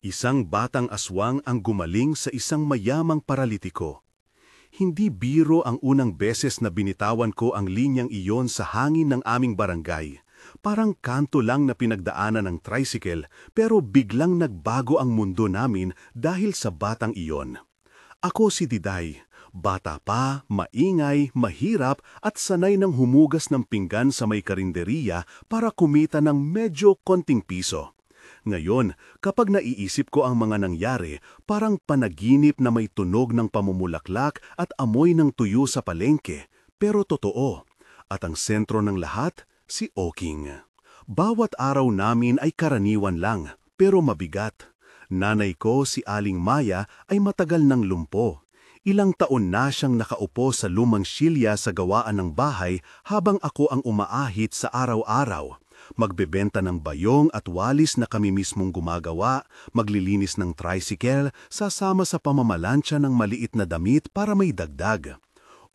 Isang batang aswang ang gumaling sa isang mayamang paralitiko. Hindi biro ang unang beses na binitawan ko ang linyang iyon sa hangin ng aming barangay. Parang kanto lang na pinagdaanan ng tricycle pero biglang nagbago ang mundo namin dahil sa batang iyon. Ako si Diday, bata pa, maingay, mahirap at sanay ng humugas ng pinggan sa may karinderiya para kumita ng medyo konting piso. Ngayon, kapag naiisip ko ang mga nangyari, parang panaginip na may tunog ng pamumulaklak at amoy ng tuyo sa palengke. Pero totoo. At ang sentro ng lahat, si Oking. Bawat araw namin ay karaniwan lang, pero mabigat. Nanay ko, si Aling Maya, ay matagal ng lumpo. Ilang taon na siyang nakaupo sa lumang silya sa gawaan ng bahay habang ako ang umaahit sa araw-araw. Magbebenta ng bayong at walis na kami mismong gumagawa, maglilinis ng tricycle, sasama sa pamamalansya ng maliit na damit para may dagdag.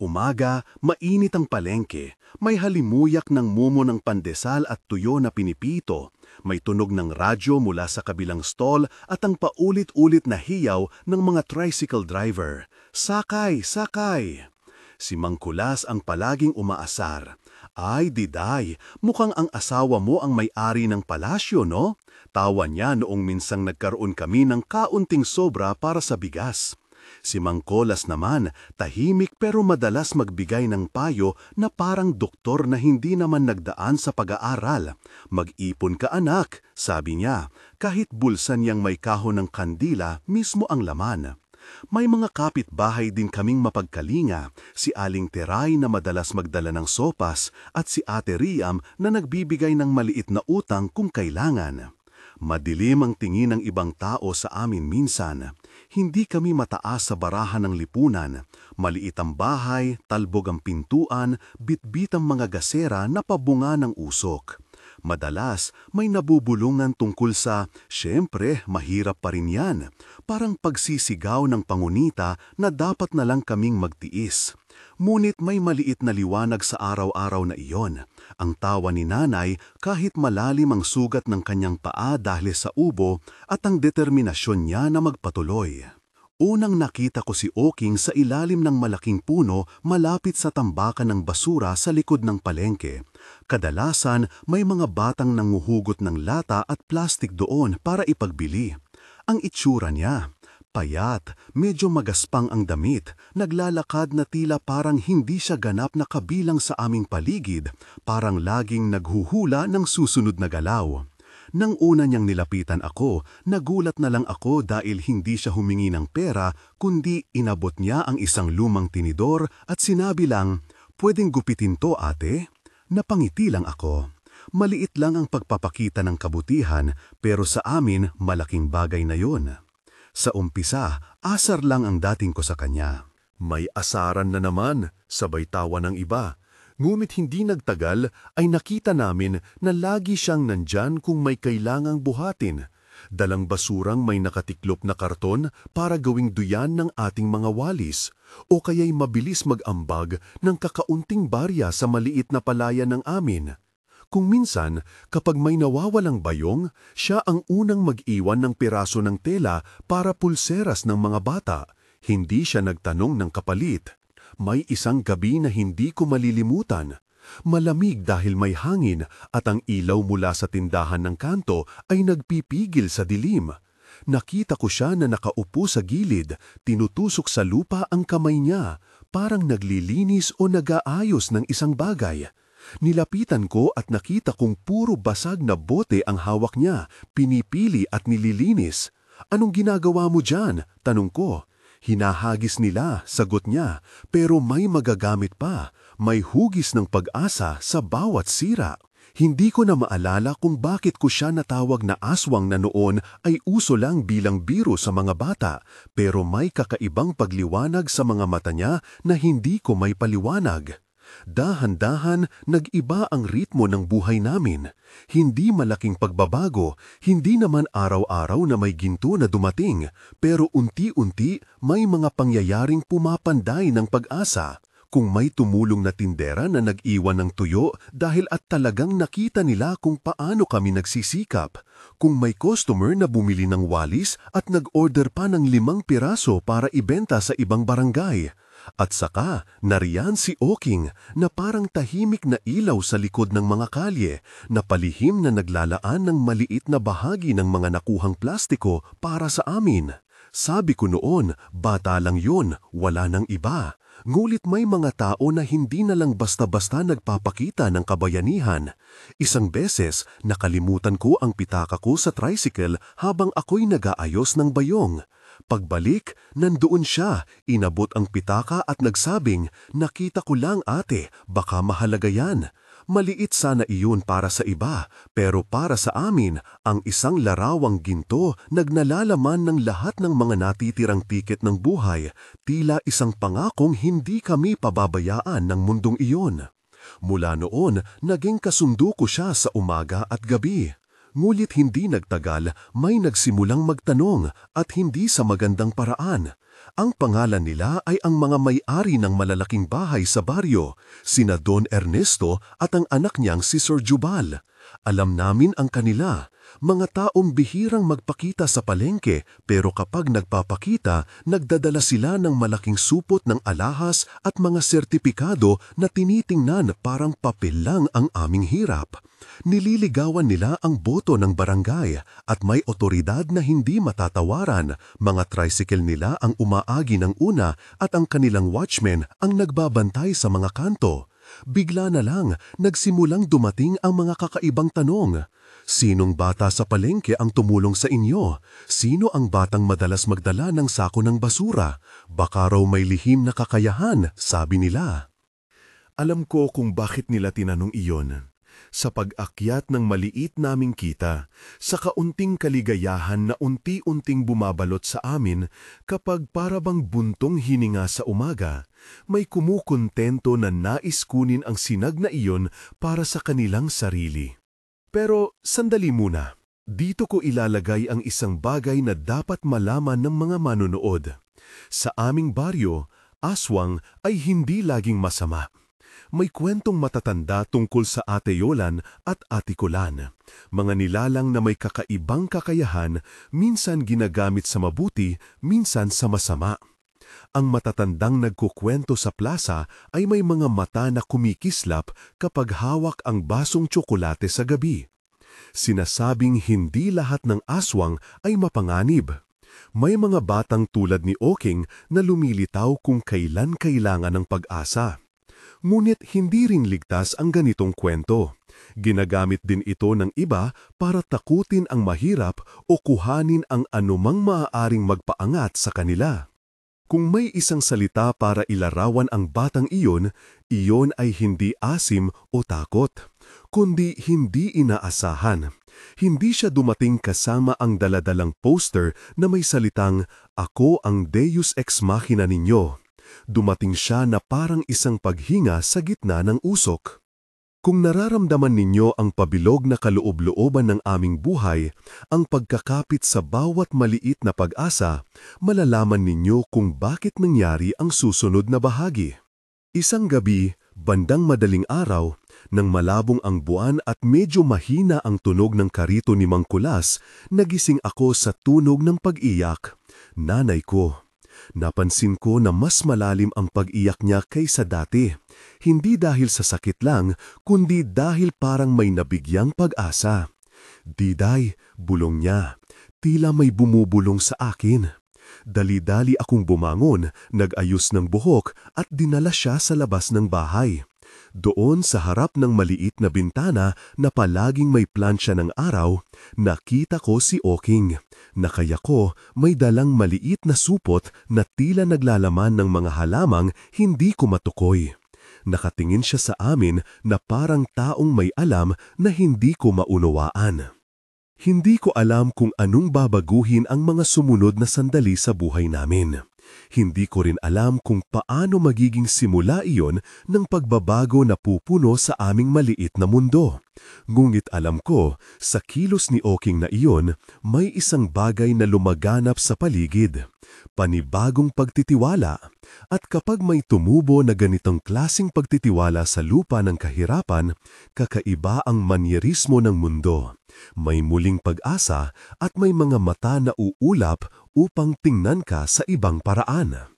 Umaga, mainit ang palengke, may halimuyak ng mumo ng pandesal at tuyo na pinipito, may tunog ng radyo mula sa kabilang stall at ang paulit-ulit na hiyaw ng mga tricycle driver. Sakay! Sakay! Si Mang Kulas ang palaging umaasar. Ay, Diday, mukhang ang asawa mo ang may-ari ng palasyo, no? Tawa niya noong minsang nagkaroon kami ng kaunting sobra para sa bigas. Si Mang Kulas naman, tahimik pero madalas magbigay ng payo na parang doktor na hindi naman nagdaan sa pag-aaral. Mag-ipon ka anak, sabi niya, kahit bulsa niyang may kahon ng kandila mismo ang laman. May mga kapitbahay din kaming mapagkalinga, si Aling Teray na madalas magdala ng sopas at si Ate Riam na nagbibigay ng maliit na utang kung kailangan. Madilim ang tingin ng ibang tao sa amin minsan. Hindi kami mataas sa barahan ng lipunan. Maliit ang bahay, talbog ang pintuan, bitbit ang mga gasera na pabunga ng usok. Madalas, may nabubulungan tungkol sa, syempre, mahirap pa rin yan. Parang pagsisigaw ng pangunita na dapat na lang kaming magtiis. Ngunit may maliit na liwanag sa araw-araw na iyon. Ang tawa ni nanay kahit malalim ang sugat ng kanyang paa dahil sa ubo at ang determinasyon niya na magpatuloy. Unang nakita ko si Oking sa ilalim ng malaking puno malapit sa tambakan ng basura sa likod ng palengke. Kadalasan may mga batang nanguhugot ng lata at plastik doon para ipagbili. Ang itsura niya, payat, medyo magaspang ang damit, naglalakad na tila parang hindi siya ganap na kabilang sa aming paligid, parang laging naghuhula ng susunod na galaw. Nang una niyang nilapitan ako, nagulat na lang ako dahil hindi siya humingi ng pera kundi inabot niya ang isang lumang tinidor at sinabi lang, "Pwedeng gupitin to, ate?" Napangiti lang ako. Maliit lang ang pagpapakita ng kabutihan pero sa amin malaking bagay na yun. Sa umpisa, asar lang ang dating ko sa kanya. May asaran na naman, sabay tawa ng iba. Ngunit hindi nagtagal ay nakita namin na lagi siyang nandyan kung may kailangang buhatin. Dalang basurang may nakatiklop na karton para gawing duyan ng ating mga walis o kaya'y mabilis mag-ambag ng kakaunting barya sa maliit na palayan ng amin. Kung minsan, kapag may nawawalang bayong, siya ang unang mag-iwan ng piraso ng tela para pulseras ng mga bata. Hindi siya nagtanong ng kapalit. May isang gabi na hindi ko malilimutan. Malamig dahil may hangin at ang ilaw mula sa tindahan ng kanto ay nagpipigil sa dilim. Nakita ko siya na nakaupo sa gilid, tinutusok sa lupa ang kamay niya, parang naglilinis o nag-aayos ng isang bagay. Nilapitan ko at nakita kong puro basag na bote ang hawak niya, pinipili at nililinis. "Anong ginagawa mo dyan?" tanong ko. "Hinahagis nila," sagot niya, "pero may magagamit pa. May hugis ng pag-asa sa bawat sira." Hindi ko na maalala kung bakit ko siya natawag na aswang na noon ay uso lang bilang biro sa mga bata, pero may kakaibang pagliwanag sa mga mata niya na hindi ko may paliwanag. Dahan-dahan, nag-iba ang ritmo ng buhay namin. Hindi malaking pagbabago, hindi naman araw-araw na may ginto na dumating, pero unti-unti may mga pangyayaring pumapanday ng pag-asa. Kung may tumulong na tindera na nag-iwan ng tuyo dahil at talagang nakita nila kung paano kami nagsisikap. Kung may customer na bumili ng walis at nag-order pa ng 5 piraso para ibenta sa ibang barangay. At saka, nariyan si Oking na parang tahimik na ilaw sa likod ng mga kalye na palihim na naglalaan ng maliit na bahagi ng mga nakuhang plastiko para sa amin. Sabi ko noon, bata lang yun, wala nang iba. Ngulit may mga tao na hindi na lang basta-basta nagpapakita ng kabayanihan. Isang beses, nakalimutan ko ang pitaka ko sa tricycle habang ako'y nag-aayos ng bayong. Pagbalik, nandoon siya, inabot ang pitaka at nagsabing, "Nakita ko lang ate, baka mahalaga yan." Maliit sana iyon para sa iba, pero para sa amin, ang isang larawang ginto nagnalalaman ng lahat ng mga natitirang tiket ng buhay, tila isang pangakong hindi kami pababayaan ng mundong iyon. Mula noon, naging kasundo ko siya sa umaga at gabi. Ngulit hindi nagtagal, may nagsimulang magtanong at hindi sa magandang paraan. Ang pangalan nila ay ang mga may-ari ng malalaking bahay sa baryo, sina Don Ernesto at ang anak niyang si Sir Jubal. Alam namin ang kanila, mga taong bihirang magpakita sa palengke pero kapag nagpapakita, nagdadala sila ng malaking supot ng alahas at mga sertipikado na tinitingnan parang papel lang ang aming hirap. Nililigawan nila ang boto ng barangay at may otoridad na hindi matatawaran. Mga tricycle nila ang umaagi ng una at ang kanilang watchmen ang nagbabantay sa mga kanto. Bigla na lang, nagsimulang dumating ang mga kakaibang tanong. Sinong bata sa palengke ang tumulong sa inyo? Sino ang batang madalas magdala ng sako ng basura? Baka raw may lihim na kakayahan, sabi nila. Alam ko kung bakit nila tinanong iyon. Sa pag-akyat ng maliit naming kita, sa kaunting kaligayahan na unti-unting bumabalot sa amin kapag parabang buntong hininga sa umaga, may kumukontento na nais kunin ang sinag na iyon para sa kanilang sarili. Pero sandali muna, dito ko ilalagay ang isang bagay na dapat malaman ng mga manonood. Sa aming baryo, aswang ay hindi laging masama. May kwentong matatanda tungkol sa Ate Yolan at Ate Kulan. Mga nilalang na may kakaibang kakayahan, minsan ginagamit sa mabuti, minsan sa masama. Ang matatandang nagkukwento sa plaza ay may mga mata na kumikislap kapag hawak ang basong tsokolate sa gabi. Sinasabing hindi lahat ng aswang ay mapanganib. May mga batang tulad ni Oking na lumilitaw kung kailan kailangan ng pag-asa. Ngunit hindi rin ligtas ang ganitong kwento. Ginagamit din ito ng iba para takutin ang mahirap o kuhanin ang anumang maaaring magpaangat sa kanila. Kung may isang salita para ilarawan ang batang iyon ay hindi asim o takot, kundi hindi inaasahan. Hindi siya dumating kasama ang daladalang poster na may salitang, "Ako ang Deus Ex Machina ninyo." Dumating siya na parang isang paghinga sa gitna ng usok. Kung nararamdaman ninyo ang pabilog na kaloob-looban ng aming buhay, ang pagkakapit sa bawat maliit na pag-asa, malalaman ninyo kung bakit nangyari ang susunod na bahagi. Isang gabi, bandang madaling araw, nang malabong ang buwan at medyo mahina ang tunog ng karito ni Mang Kulas, nagising ako sa tunog ng pag-iyak. Nanay ko. Napansin ko na mas malalim ang pag-iyak niya kaysa dati. Hindi dahil sa sakit lang, kundi dahil parang may nabigyang pag-asa. "Diday," bulong niya, "tila may bumubulong sa akin." Dali-dali akong bumangon, nag-ayos ng buhok at dinala siya sa labas ng bahay. Doon sa harap ng maliit na bintana na palaging may plansya ng araw, nakita ko si Oking. Nakaya ko may dalang maliit na supot na tila naglalaman ng mga halamang hindi ko matukoy. Nakatingin siya sa amin na parang taong may alam na hindi ko maunawaan. Hindi ko alam kung anong babaguhin ang mga sumunod na sandali sa buhay namin. Hindi ko rin alam kung paano magiging simula iyon ng pagbabago na pupuno sa aming maliit na mundo. Ngunit alam ko, sa kilos ni Oking na iyon, may isang bagay na lumaganap sa paligid. panibagong pagtitiwala. At kapag may tumubo na ganitong klasing pagtitiwala sa lupa ng kahirapan, kakaiba ang manyerismo ng mundo. May muling pag-asa at may mga mata na uulap upang tingnan ka sa ibang paraan.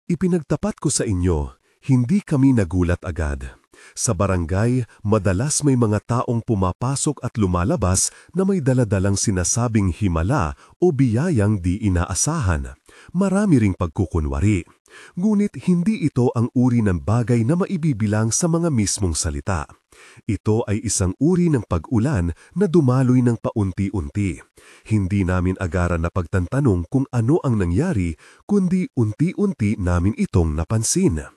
Ipinagtapat ko sa inyo, hindi kami nagulat agad. Sa barangay, madalas may mga taong pumapasok at lumalabas na may daladalang sinasabing himala o biyayang di inaasahan. Marami ring pagkukunwari. Ngunit hindi ito ang uri ng bagay na maibibilang sa mga mismong salita. Ito ay isang uri ng pag-ulan na dumaloy ng paunti-unti. Hindi namin agaran na pagtantanong kung ano ang nangyari, kundi unti-unti namin itong napansin.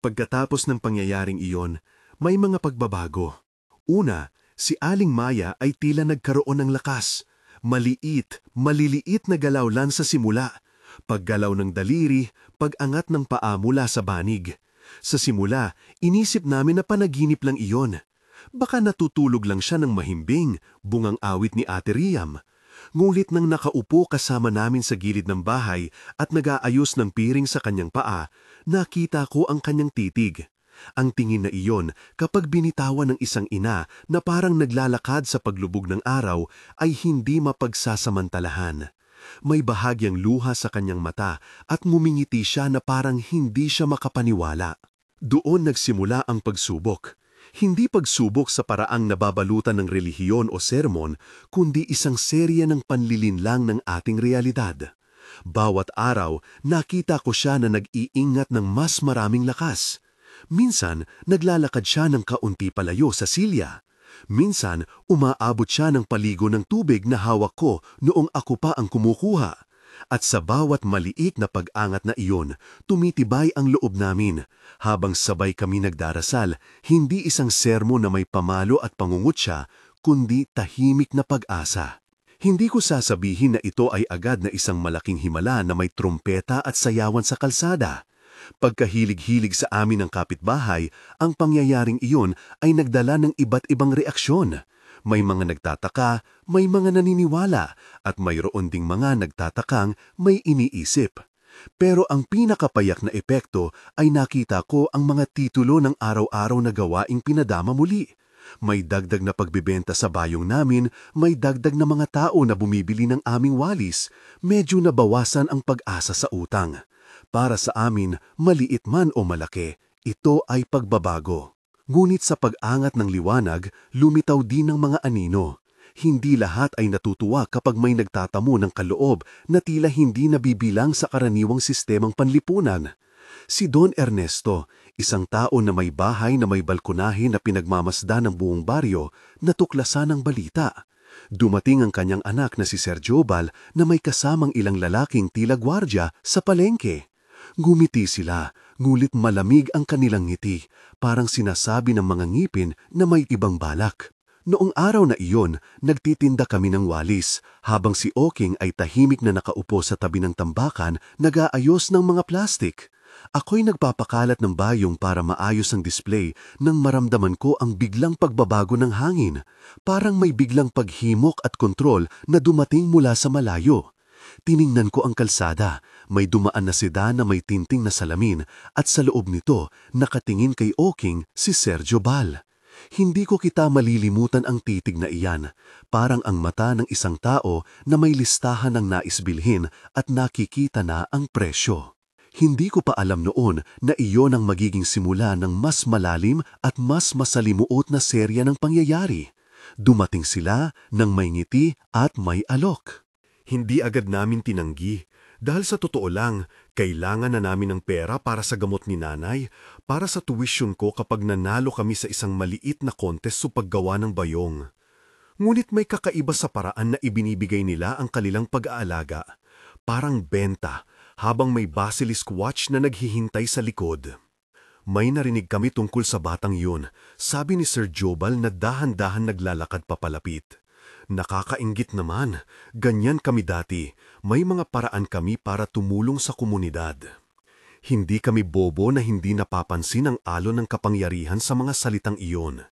Pagkatapos ng pangyayaring iyon, may mga pagbabago. Una, si Aling Maya ay tila nagkaroon ng lakas. Maliliit na galaw lang sa simula. Paggalaw ng daliri, pag-angat ng paa mula sa banig. Sa simula, inisip namin na panaginip lang iyon. Baka natutulog lang siya ng mahimbing, bungang awit ni Ate Riam. Ngunit nang nakaupo kasama namin sa gilid ng bahay at nag-aayos ng piring sa kanyang paa, nakita ko ang kanyang titig. Ang tingin na iyon kapag binitawan ng isang ina na parang naglalakad sa paglubog ng araw ay hindi mapagsasamantalahan. May bahagyang luha sa kanyang mata at ngumingiti siya na parang hindi siya makapaniwala. Doon nagsimula ang pagsubok. Hindi pagsubok sa paraang nababalutan ng relihiyon o sermon, kundi isang serye ng panlilinlang ng ating realidad. Bawat araw, nakita ko siya na nag-iingat ng mas maraming lakas. Minsan, naglalakad siya ng kaunti palayo sa silya. Minsan, umaabot siya ng paligo ng tubig na hawak ko noong ako pa ang kumukuha. At sa bawat maliit na pag-angat na iyon, tumitibay ang loob namin. Habang sabay kami nagdarasal, hindi isang sermon na may pamalo at pangungutya, kundi tahimik na pag-asa. Hindi ko sasabihin na ito ay agad na isang malaking himala na may trumpeta at sayawan sa kalsada. Pagkahilig-hilig sa amin ng kapitbahay, ang pangyayaring iyon ay nagdala ng iba't ibang reaksyon. May mga nagtataka, may mga naniniwala, at mayroon ding mga nagtatakang may iniisip. Pero ang pinakapayak na epekto ay nakita ko ang mga titulo ng araw-araw na gawaing pinadama muli. May dagdag na pagbibenta sa bayong namin, may dagdag na mga tao na bumibili ng aming walis, medyo nabawasan ang pag-asa sa utang. Para sa amin, maliit man o malaki, ito ay pagbabago. Ngunit sa pag-angat ng liwanag, lumitaw din ng mga anino. Hindi lahat ay natutuwa kapag may nagtatamo ng kaloob na tila hindi nabibilang sa karaniwang sistemang panlipunan. Si Don Ernesto, isang tao na may bahay na may balkonahe na pinagmamasdan ng buong baryo, natuklasan ng balita. Dumating ang kanyang anak na si Sir Jobal na may kasamang ilang lalaking tila gwardya sa palengke. Gumiti sila, ngulit malamig ang kanilang ngiti, parang sinasabi ng mga ngipin na may ibang balak. Noong araw na iyon, nagtitinda kami ng walis, habang si Oking ay tahimik na nakaupo sa tabi ng tambakan, nag-aayos ng mga plastik. Ako'y nagpapakalat ng bayong para maayos ang display nang maramdaman ko ang biglang pagbabago ng hangin. Parang may biglang paghimok at kontrol na dumating mula sa malayo. Tiningnan ko ang kalsada, may dumaan na sedan na may tinting na salamin at sa loob nito nakatingin kay Oking si Sergio Bal. Hindi ko kita malilimutan ang titig na iyan, parang ang mata ng isang tao na may listahan ng nais bilhin at nakikita na ang presyo. Hindi ko pa alam noon na iyon ang magiging simula ng mas malalim at mas masalimuot na serya ng pangyayari. Dumating sila ng may ngiti at may alok. Hindi agad namin tinanggi. Dahil sa totoo lang, kailangan na namin ng pera para sa gamot ni nanay, para sa tuition ko kapag nanalo kami sa isang maliit na contest sa paggawa ng bayong. Ngunit may kakaiba sa paraan na ibinibigay nila ang kanilang pag-aalaga. Parang benta, habang may basilisk watch na naghihintay sa likod. May narinig kami tungkol sa batang yun, sabi ni Sir Jobal na dahan-dahan naglalakad papalapit. Nakakainggit naman, ganyan kami dati, may mga paraan kami para tumulong sa komunidad. Hindi kami bobo na hindi napapansin ang alon ng kapangyarihan sa mga salitang iyon.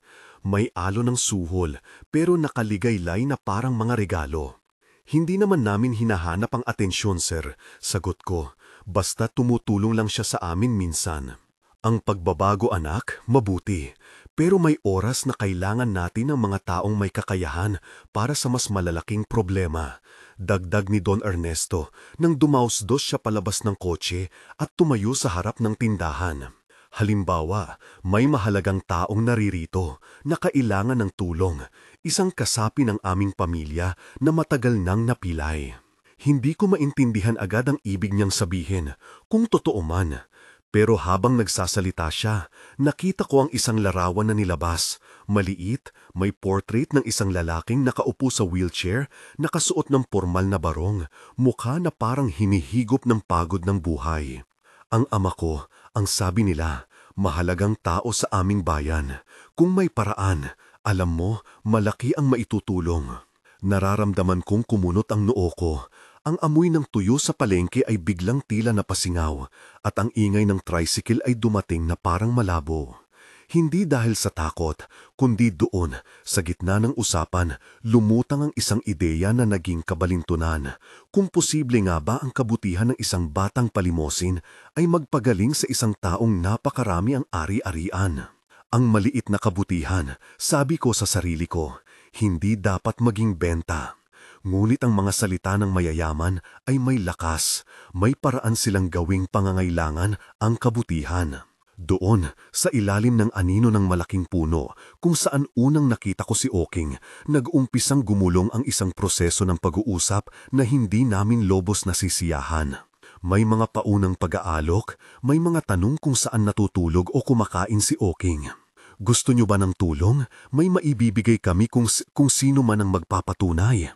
May alon ng suhol, pero nakaligaylay na parang mga regalo. Hindi naman namin hinahanap ang atensyon, sir. Sagot ko. Basta tumutulong lang siya sa amin minsan. Ang pagbabago, anak, mabuti. Pero may oras na kailangan natin ng mga taong may kakayahan para sa mas malalaking problema. Dagdag ni Don Ernesto nang dumausdos siya palabas ng kotse at tumayo sa harap ng tindahan. Halimbawa, may mahalagang taong naririto na kailangan ng tulong, isang kasapi ng aming pamilya na matagal nang napilay. Hindi ko maintindihan agad ang ibig niyang sabihin, kung totoo man. Pero habang nagsasalita siya, nakita ko ang isang larawan na nilabas. Maliit, may portrait ng isang lalaking nakaupo sa wheelchair, nakasuot ng formal na barong, mukha na parang hinihigop ng pagod ng buhay. Ang ama ko, ang sabi nila, mahalagang tao sa aming bayan. Kung may paraan, alam mo, malaki ang maitutulong. Nararamdaman kong kumunot ang noo ko. Ang amoy ng tuyo sa palengke ay biglang tila napasingaw at ang ingay ng tricycle ay dumating na parang malabo. Hindi dahil sa takot, kundi doon, sa gitna ng usapan, lumutang ang isang ideya na naging kabalintunan. Kung posible nga ba ang kabutihan ng isang batang palimosin ay magpagaling sa isang taong napakarami ang ari-arian. Ang maliit na kabutihan, sabi ko sa sarili ko, hindi dapat maging benta. Ngunit ang mga salita ng mayayaman ay may lakas, may paraan silang gawing pangangailangan ang kabutihan. Doon, sa ilalim ng anino ng malaking puno, kung saan unang nakita ko si Oking, nag-umpisang gumulong ang isang proseso ng pag-uusap na hindi namin lobos nasisiyahan. May mga paunang pag-aalok, may mga tanong kung saan natutulog o kumakain si Oking. Gusto nyo ba ng tulong? May maibibigay kami kung sino man ang magpapatunay.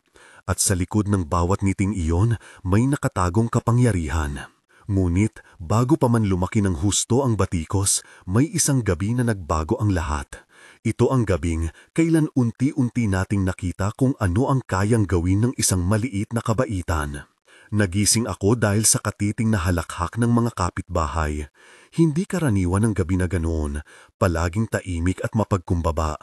At sa likod ng bawat ngiting iyon, may nakatagong kapangyarihan. Ngunit, bago pa man lumaki ng husto ang batikos, may isang gabi na nagbago ang lahat. Ito ang gabing kailan unti-unti nating nakita kung ano ang kayang gawin ng isang maliit na kabaitan. Nagising ako dahil sa katiting na halakhak ng mga kapitbahay. Hindi karaniwan ang gabi na ganoon, palaging taimik at mapagkumbaba.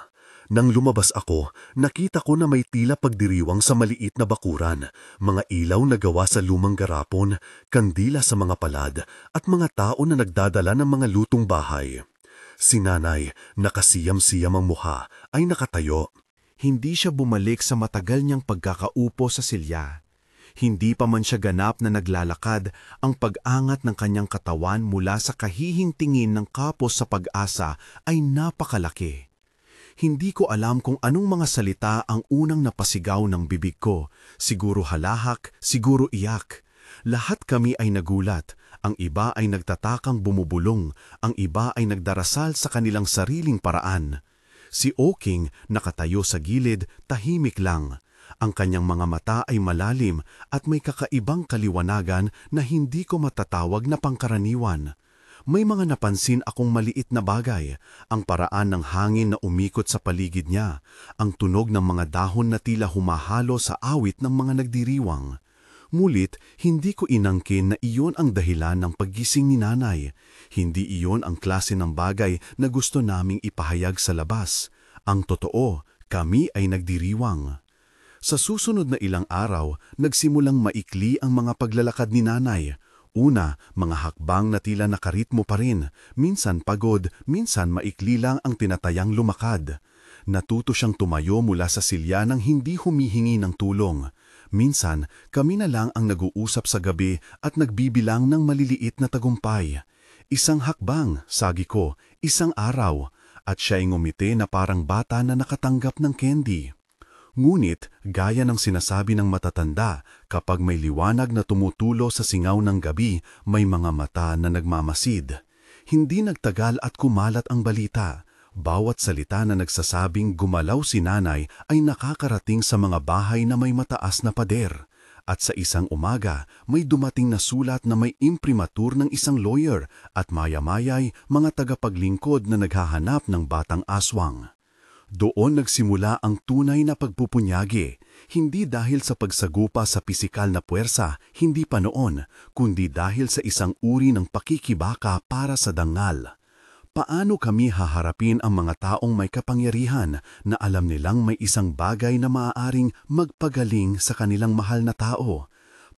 Nang lumabas ako, nakita ko na may tila pagdiriwang sa maliit na bakuran, mga ilaw na gawa sa lumang garapon, kandila sa mga palad, at mga tao na nagdadala ng mga lutong bahay. Si Nanay, nakasiyam-siyam ang mukha, ay nakatayo. Hindi siya bumalik sa matagal niyang pagkakaupo sa silya. Hindi pa man siya ganap na naglalakad, ang pag-angat ng kanyang katawan mula sa kahihintingin ng kapos sa pag-asa ay napakalaki. Hindi ko alam kung anong mga salita ang unang napasigaw ng bibig ko. Siguro halahak, siguro iyak. Lahat kami ay nagulat. Ang iba ay nagtatakang bumubulong. Ang iba ay nagdarasal sa kanilang sariling paraan. Si Oking, nakatayo sa gilid, tahimik lang. Ang kanyang mga mata ay malalim at may kakaibang kaliwanagan na hindi ko matatawag na pangkaraniwan. May mga napansin akong maliit na bagay, ang paraan ng hangin na umikot sa paligid niya, ang tunog ng mga dahon na tila humahalo sa awit ng mga nagdiriwang. Mulit, hindi ko inangkin na iyon ang dahilan ng paggising ni Nanay. Hindi iyon ang klase ng bagay na gusto naming ipahayag sa labas. Ang totoo, kami ay nagdiriwang. Sa susunod na ilang araw, nagsimulang maikli ang mga paglalakad ni Nanay. Una, mga hakbang na tila nakaritmo pa rin, minsan pagod, minsan maikli lang ang tinatayang lumakad. Natuto siyang tumayo mula sa silya nang hindi humihingi ng tulong. Minsan, kami na lang ang nag-uusap sa gabi at nagbibilang ng maliliit na tagumpay. Isang hakbang, sagi ko, isang araw, at siya ay ngumiti na parang bata na nakatanggap ng candy. Ngunit, gaya ng sinasabi ng matatanda, kapag may liwanag na tumutulo sa singaw ng gabi, may mga mata na nagmamasid. Hindi nagtagal at kumalat ang balita. Bawat salita na nagsasabing gumalaw si Nanay ay nakakarating sa mga bahay na may mataas na pader. At sa isang umaga, may dumating na sulat na may imprimatur ng isang lawyer at maya-maya'y mga tagapaglingkod na naghahanap ng batang aswang. Doon nagsimula ang tunay na pagpupunyagi, hindi dahil sa pagsagupa sa pisikal na puwersa, hindi pa noon, kundi dahil sa isang uri ng pakikibaka para sa dangal. Paano kami haharapin ang mga taong may kapangyarihan na alam nilang may isang bagay na maaaring magpagaling sa kanilang mahal na tao?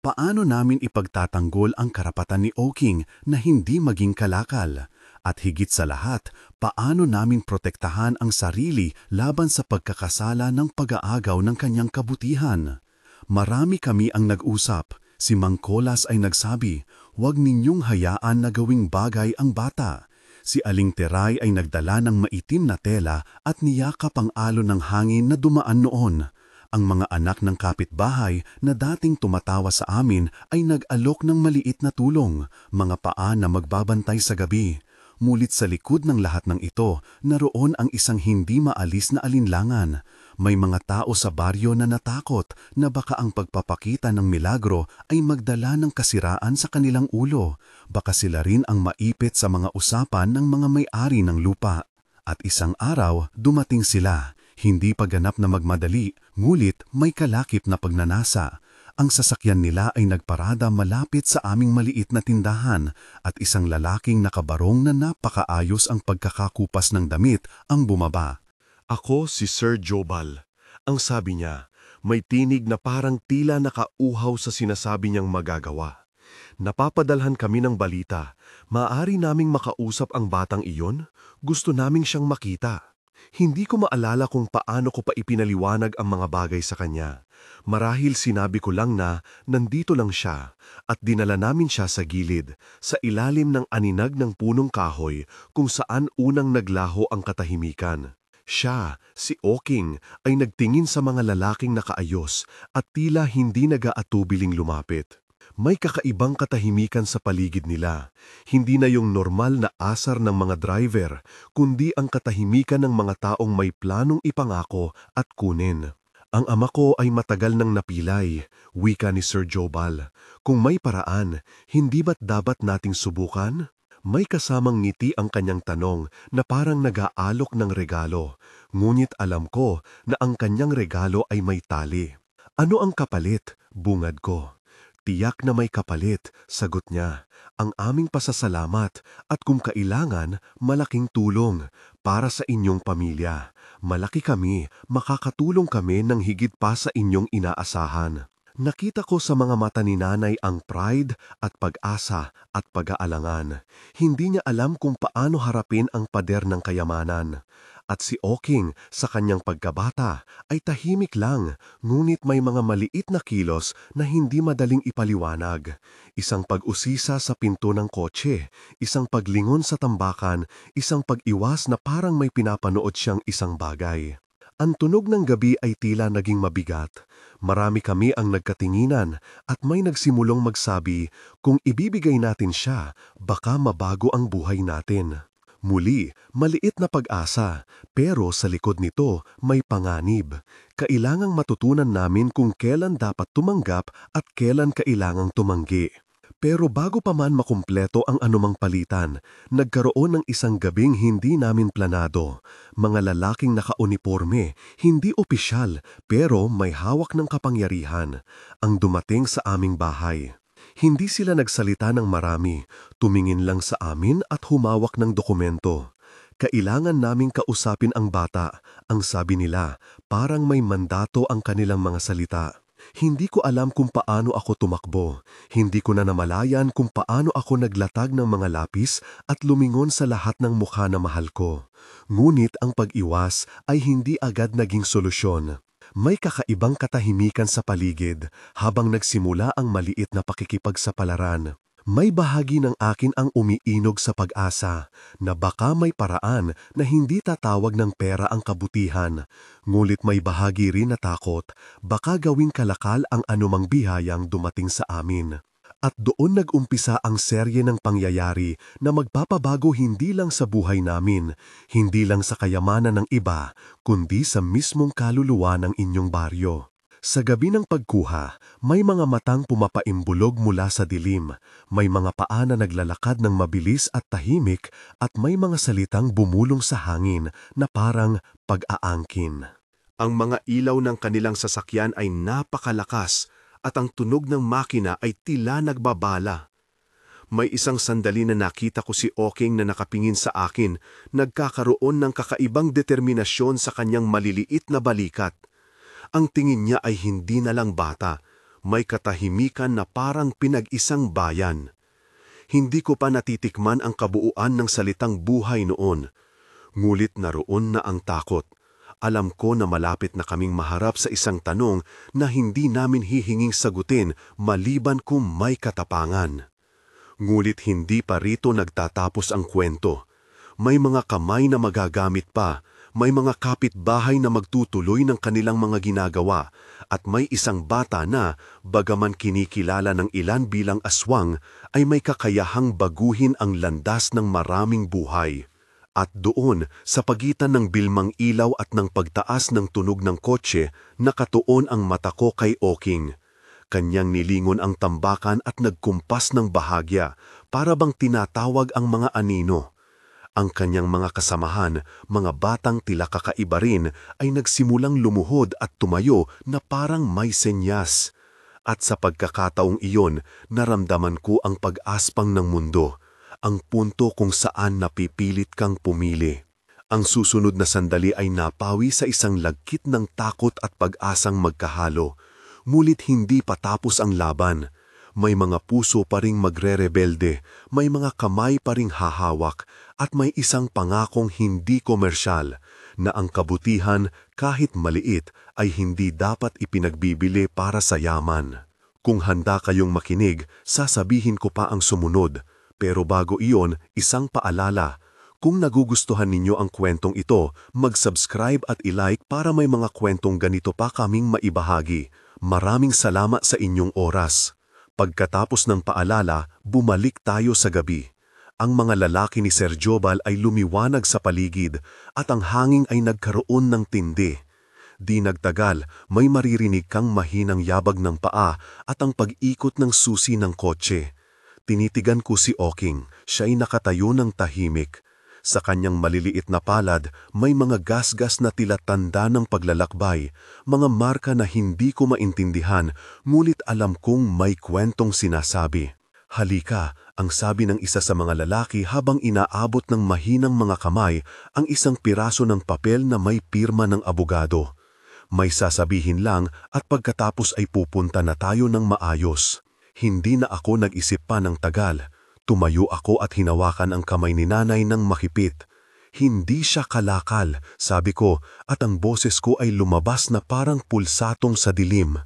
Paano namin ipagtatanggol ang karapatan ni Oking na hindi maging kalakal? At higit sa lahat, paano namin protektahan ang sarili laban sa pagkakasala ng pag-aagaw ng kanyang kabutihan? Marami kami ang nag-usap. Si Mang Colas ay nagsabi, "Huwag ninyong hayaan na gawing bagay ang bata." Si Aling Teray ay nagdala ng maitim na tela at niyakap ang alon ng hangin na dumaan noon. Ang mga anak ng kapitbahay na dating tumatawa sa amin ay nag-alok ng maliit na tulong, mga paa na magbabantay sa gabi. Mulit sa likod ng lahat ng ito, naroon ang isang hindi maalis na alinlangan. May mga tao sa baryo na natakot na baka ang pagpapakita ng milagro ay magdala ng kasiraan sa kanilang ulo. Baka sila rin ang maipit sa mga usapan ng mga may-ari ng lupa. At isang araw, dumating sila. Hindi pagganap na magmadali, ngulit may kalakip na pagnanasa. Ang sasakyan nila ay nagparada malapit sa aming maliit na tindahan at isang lalaking nakabarong na napakaayos ang pagkakakupas ng damit ang bumaba. Ako si Sir Jobal. Ang sabi niya, may tinig na parang tila nakauhaw sa sinasabi niyang magagawa. Napapadalhan kami ng balita. Maaari naming makausap ang batang iyon? Gusto naming siyang makita. Hindi ko maalala kung paano ko pa ipinaliwanag ang mga bagay sa kanya. Marahil sinabi ko lang na nandito lang siya at dinala namin siya sa gilid, sa ilalim ng aninag ng punong kahoy kung saan unang naglaho ang katahimikan. Siya, si Oking, ay nagtingin sa mga lalaking nakaayos at tila hindi nag-aatubiling lumapit. May kakaibang katahimikan sa paligid nila. Hindi na yung normal na asar ng mga driver, kundi ang katahimikan ng mga taong may planong ipangako at kunin. Ang ama ko ay matagal nang napilay, wika ni Sir Jobal. Kung may paraan, hindi ba't dapat nating subukan? May kasamang ngiti ang kanyang tanong na parang nag-aalok ng regalo, ngunit alam ko na ang kanyang regalo ay may tali. Ano ang kapalit? Bungad ko. Tiyak na may kapalit, sagot niya, ang aming pasasalamat at kung kailangan, malaking tulong para sa inyong pamilya. Malaki kami, makakatulong kami ng higit pa sa inyong inaasahan. Nakita ko sa mga mata ni nanay ang pride at pag-asa at pag-aalangan. Hindi niya alam kung paano harapin ang pader ng kayamanan. At si Oking, sa kanyang pagkabata, ay tahimik lang, ngunit may mga maliit na kilos na hindi madaling ipaliwanag. Isang pag-usisa sa pinto ng kotse, isang paglingon sa tambakan, isang pag-iwas na parang may pinapanood siyang isang bagay. Ang tunog ng gabi ay tila naging mabigat. Marami kami ang nagkatinginan at may nagsimulong magsabi, kung ibibigay natin siya, baka mabago ang buhay natin. Muli, maliit na pag-asa, pero sa likod nito may panganib. Kailangang matutunan namin kung kailan dapat tumanggap at kailan kailangang tumanggi. Pero bago pa man makumpleto ang anumang palitan, nagkaroon ng isang gabing hindi namin planado. Mga lalaking nakauniporme, hindi opisyal, pero may hawak ng kapangyarihan, ang dumating sa aming bahay. Hindi sila nagsalita ng marami, tumingin lang sa amin at humawak ng dokumento. Kailangan naming kausapin ang bata, ang sabi nila, parang may mandato ang kanilang mga salita. Hindi ko alam kung paano ako tumakbo, hindi ko na namalayan kung paano ako naglatag ng mga lapis at lumingon sa lahat ng mukha na mahal ko. Ngunit ang pag-iwas ay hindi agad naging solusyon. May kakaibang katahimikan sa paligid habang nagsimula ang maliit na pakikipagsapalaran. May bahagi ng akin ang umiinog sa pag-asa na baka may paraan na hindi tatawag ng pera ang kabutihan. Ngunit may bahagi rin na takot, baka gawing kalakal ang anumang bihayang dumating sa amin. At doon nag-umpisa ang serye ng pangyayari na magpapabago hindi lang sa buhay namin, hindi lang sa kayamanan ng iba, kundi sa mismong kaluluwa ng inyong baryo. Sa gabi ng pagkuha, may mga matang pumapaimbulog mula sa dilim, may mga paa na naglalakad ng mabilis at tahimik, at may mga salitang bumulong sa hangin na parang pag-aangkin. Ang mga ilaw ng kanilang sasakyan ay napakalakas, at ang tunog ng makina ay tila nagbabala. May isang sandali na nakita ko si Oking na nakapingin sa akin, nagkakaroon ng kakaibang determinasyon sa kanyang maliliit na balikat. Ang tingin niya ay hindi na lang bata, may katahimikan na parang pinag-isang bayan. Hindi ko pa natitikman ang kabuuan ng salitang buhay noon. Ngulit naroon na ang takot. Alam ko na malapit na kaming maharap sa isang tanong na hindi namin hihinging sagutin maliban kung may katapangan. Ngulit hindi pa rito nagtatapos ang kwento. May mga kamay na magagamit pa, may mga kapitbahay na magtutuloy ng kanilang mga ginagawa, at may isang bata na, bagaman kinikilala ng ilan bilang aswang, ay may kakayahang baguhin ang landas ng maraming buhay. At doon, sa pagitan ng bilmang ilaw at ng pagtaas ng tunog ng kotse, nakatuon ang mata ko kay Oking. Kanyang nilingon ang tambakan at nagkumpas ng bahagya, para bang tinatawag ang mga anino. Ang kanyang mga kasamahan, mga batang tila kakaiba rin, ay nagsimulang lumuhod at tumayo na parang may senyas. At sa pagkakataong iyon, naramdaman ko ang pag-aspang ng mundo, ang punto kung saan napipilit kang pumili. Ang susunod na sandali ay napawi sa isang lagkit ng takot at pag-asang magkahalo. Ngunit hindi pa tapos ang laban. May mga puso pa ring magre-rebelde, may mga kamay pa ring hahawak, at may isang pangakong hindi komersyal, na ang kabutihan, kahit maliit, ay hindi dapat ipinagbibili para sa yaman. Kung handa kayong makinig, sasabihin ko pa ang sumunod. Pero bago iyon, isang paalala. Kung nagugustuhan ninyo ang kwentong ito, mag-subscribe at i-like para may mga kwentong ganito pa kaming maibahagi. Maraming salamat sa inyong oras. Pagkatapos ng paalala, bumalik tayo sa gabi. Ang mga lalaki ni Sir Jobal ay lumiwanag sa paligid at ang hangin ay nagkaroon ng tindi. Di nagtagal, may maririnig kang mahinang yabag ng paa at ang pag-ikot ng susi ng kotse. Tinitigan ko si Oking, siya'y nakatayo ng tahimik. Sa kanyang maliliit na palad, may mga gasgas na tila tanda ng paglalakbay, mga marka na hindi ko maintindihan, ngunit alam kong may kwentong sinasabi. Halika, ang sabi ng isa sa mga lalaki habang inaabot ng mahinang mga kamay ang isang piraso ng papel na may pirma ng abogado. May sasabihin lang at pagkatapos ay pupunta na tayo ng maayos. Hindi na ako nag-isip pa ng tagal. Tumayo ako at hinawakan ang kamay ni nanay ng makipit. Hindi siya kalakal, sabi ko, at ang boses ko ay lumabas na parang pulsatong sa dilim.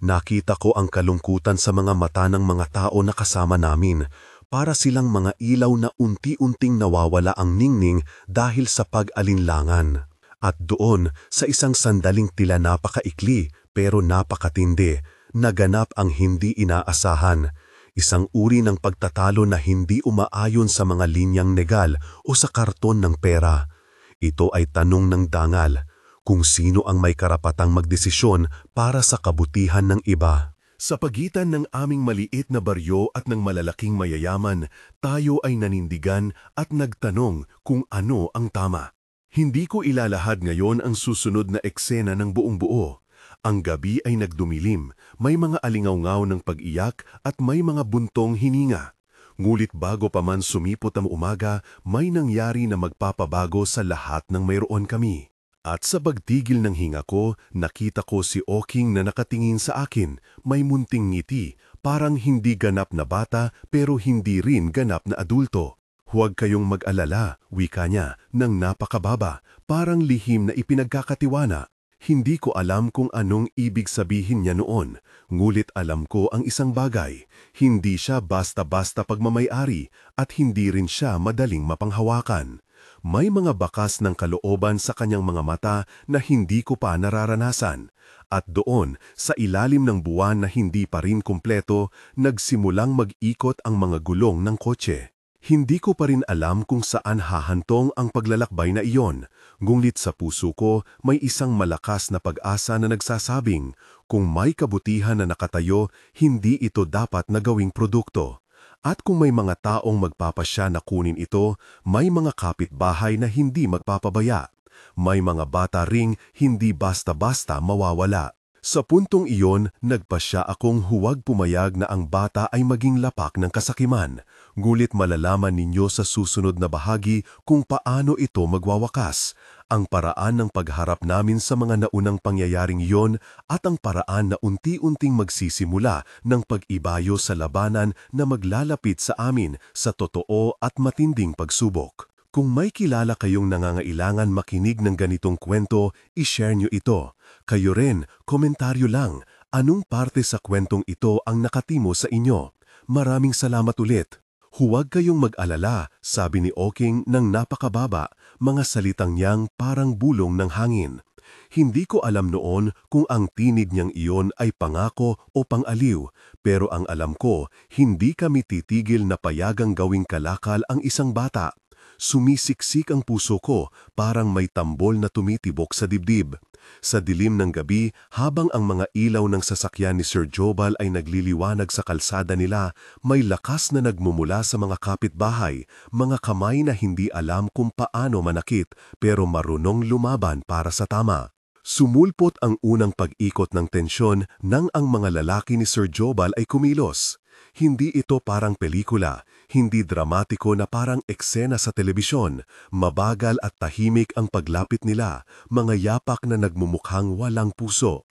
Nakita ko ang kalungkutan sa mga mata ng mga tao na kasama namin, para silang mga ilaw na unti-unting nawawala ang ningning dahil sa pag-alinlangan. At doon, sa isang sandaling tila napakaikli pero napakatindi, naganap ang hindi inaasahan. Isang uri ng pagtatalo na hindi umaayon sa mga linyang legal o sa karton ng pera. Ito ay tanong ng dangal, kung sino ang may karapatang magdesisyon para sa kabutihan ng iba. Sa pagitan ng aming maliit na baryo at ng malalaking mayayaman, tayo ay nanindigan at nagtanong kung ano ang tama. Hindi ko ilalahad ngayon ang susunod na eksena ng buong buo. Ang gabi ay nagdumilim, may mga alingawngaw ng pag-iyak at may mga buntong hininga. Ngulit bago pa man sumipot ang umaga, may nangyari na magpapabago sa lahat ng mayroon kami. At sa pagtigil ng hinga ko, nakita ko si Oking na nakatingin sa akin, may munting ngiti, parang hindi ganap na bata pero hindi rin ganap na adulto. Huwag kayong mag-alala, wika niya, ng napakababa, parang lihim na ipinagkakatiwana. Hindi ko alam kung anong ibig sabihin niya noon, ngulit alam ko ang isang bagay. Hindi siya basta-basta pagmamay-ari at hindi rin siya madaling mapanghawakan. May mga bakas ng kalooban sa kanyang mga mata na hindi ko pa nararanasan. At doon, sa ilalim ng buwan na hindi pa rin kumpleto, nagsimulang mag-ikot ang mga gulong ng kotse. Hindi ko pa rin alam kung saan hahantong ang paglalakbay na iyon. Ngunit sa puso ko, may isang malakas na pag-asa na nagsasabing, kung may kabutihan na nakatayo, hindi ito dapat na gawing produkto. At kung may mga taong magpapasya na kunin ito, may mga kapitbahay na hindi magpapabaya. May mga bata ring hindi basta-basta mawawala. Sa puntong iyon, nagpasya akong huwag pumayag na ang bata ay maging lapak ng kasakiman, ngulit malalaman ninyo sa susunod na bahagi kung paano ito magwawakas, ang paraan ng pagharap namin sa mga naunang pangyayaring iyon at ang paraan na unti-unting magsisimula ng pag-ibayo sa labanan na maglalapit sa amin sa totoo at matinding pagsubok. Kung may kilala kayong nangangailangan makinig ng ganitong kwento, i-share nyo ito. Kayo rin, komentaryo lang, anong parte sa kwentong ito ang nakatimo sa inyo? Maraming salamat ulit. Huwag kayong mag-alala, sabi ni Oking ng napakababa, mga salitang niyang parang bulong ng hangin. Hindi ko alam noon kung ang tinig niyang iyon ay pangako o pang-aliw, pero ang alam ko, hindi kami titigil na payagang gawing kalakal ang isang bata. Sumisiksik ang puso ko, parang may tambol na tumitibok sa dibdib. Sa dilim ng gabi, habang ang mga ilaw ng sasakyan ni Sir Jobal ay nagliliwanag sa kalsada nila, may lakas na nagmumula sa mga kapitbahay, mga kamay na hindi alam kung paano manakit pero marunong lumaban para sa tama. Sumulpot ang unang pag-ikot ng tensyon nang ang mga lalaki ni Sir Jobal ay kumilos. Hindi ito parang pelikula, hindi dramatiko na parang eksena sa telebisyon. Mabagal at tahimik ang paglapit nila, mga yapak na nagmumukhang walang puso.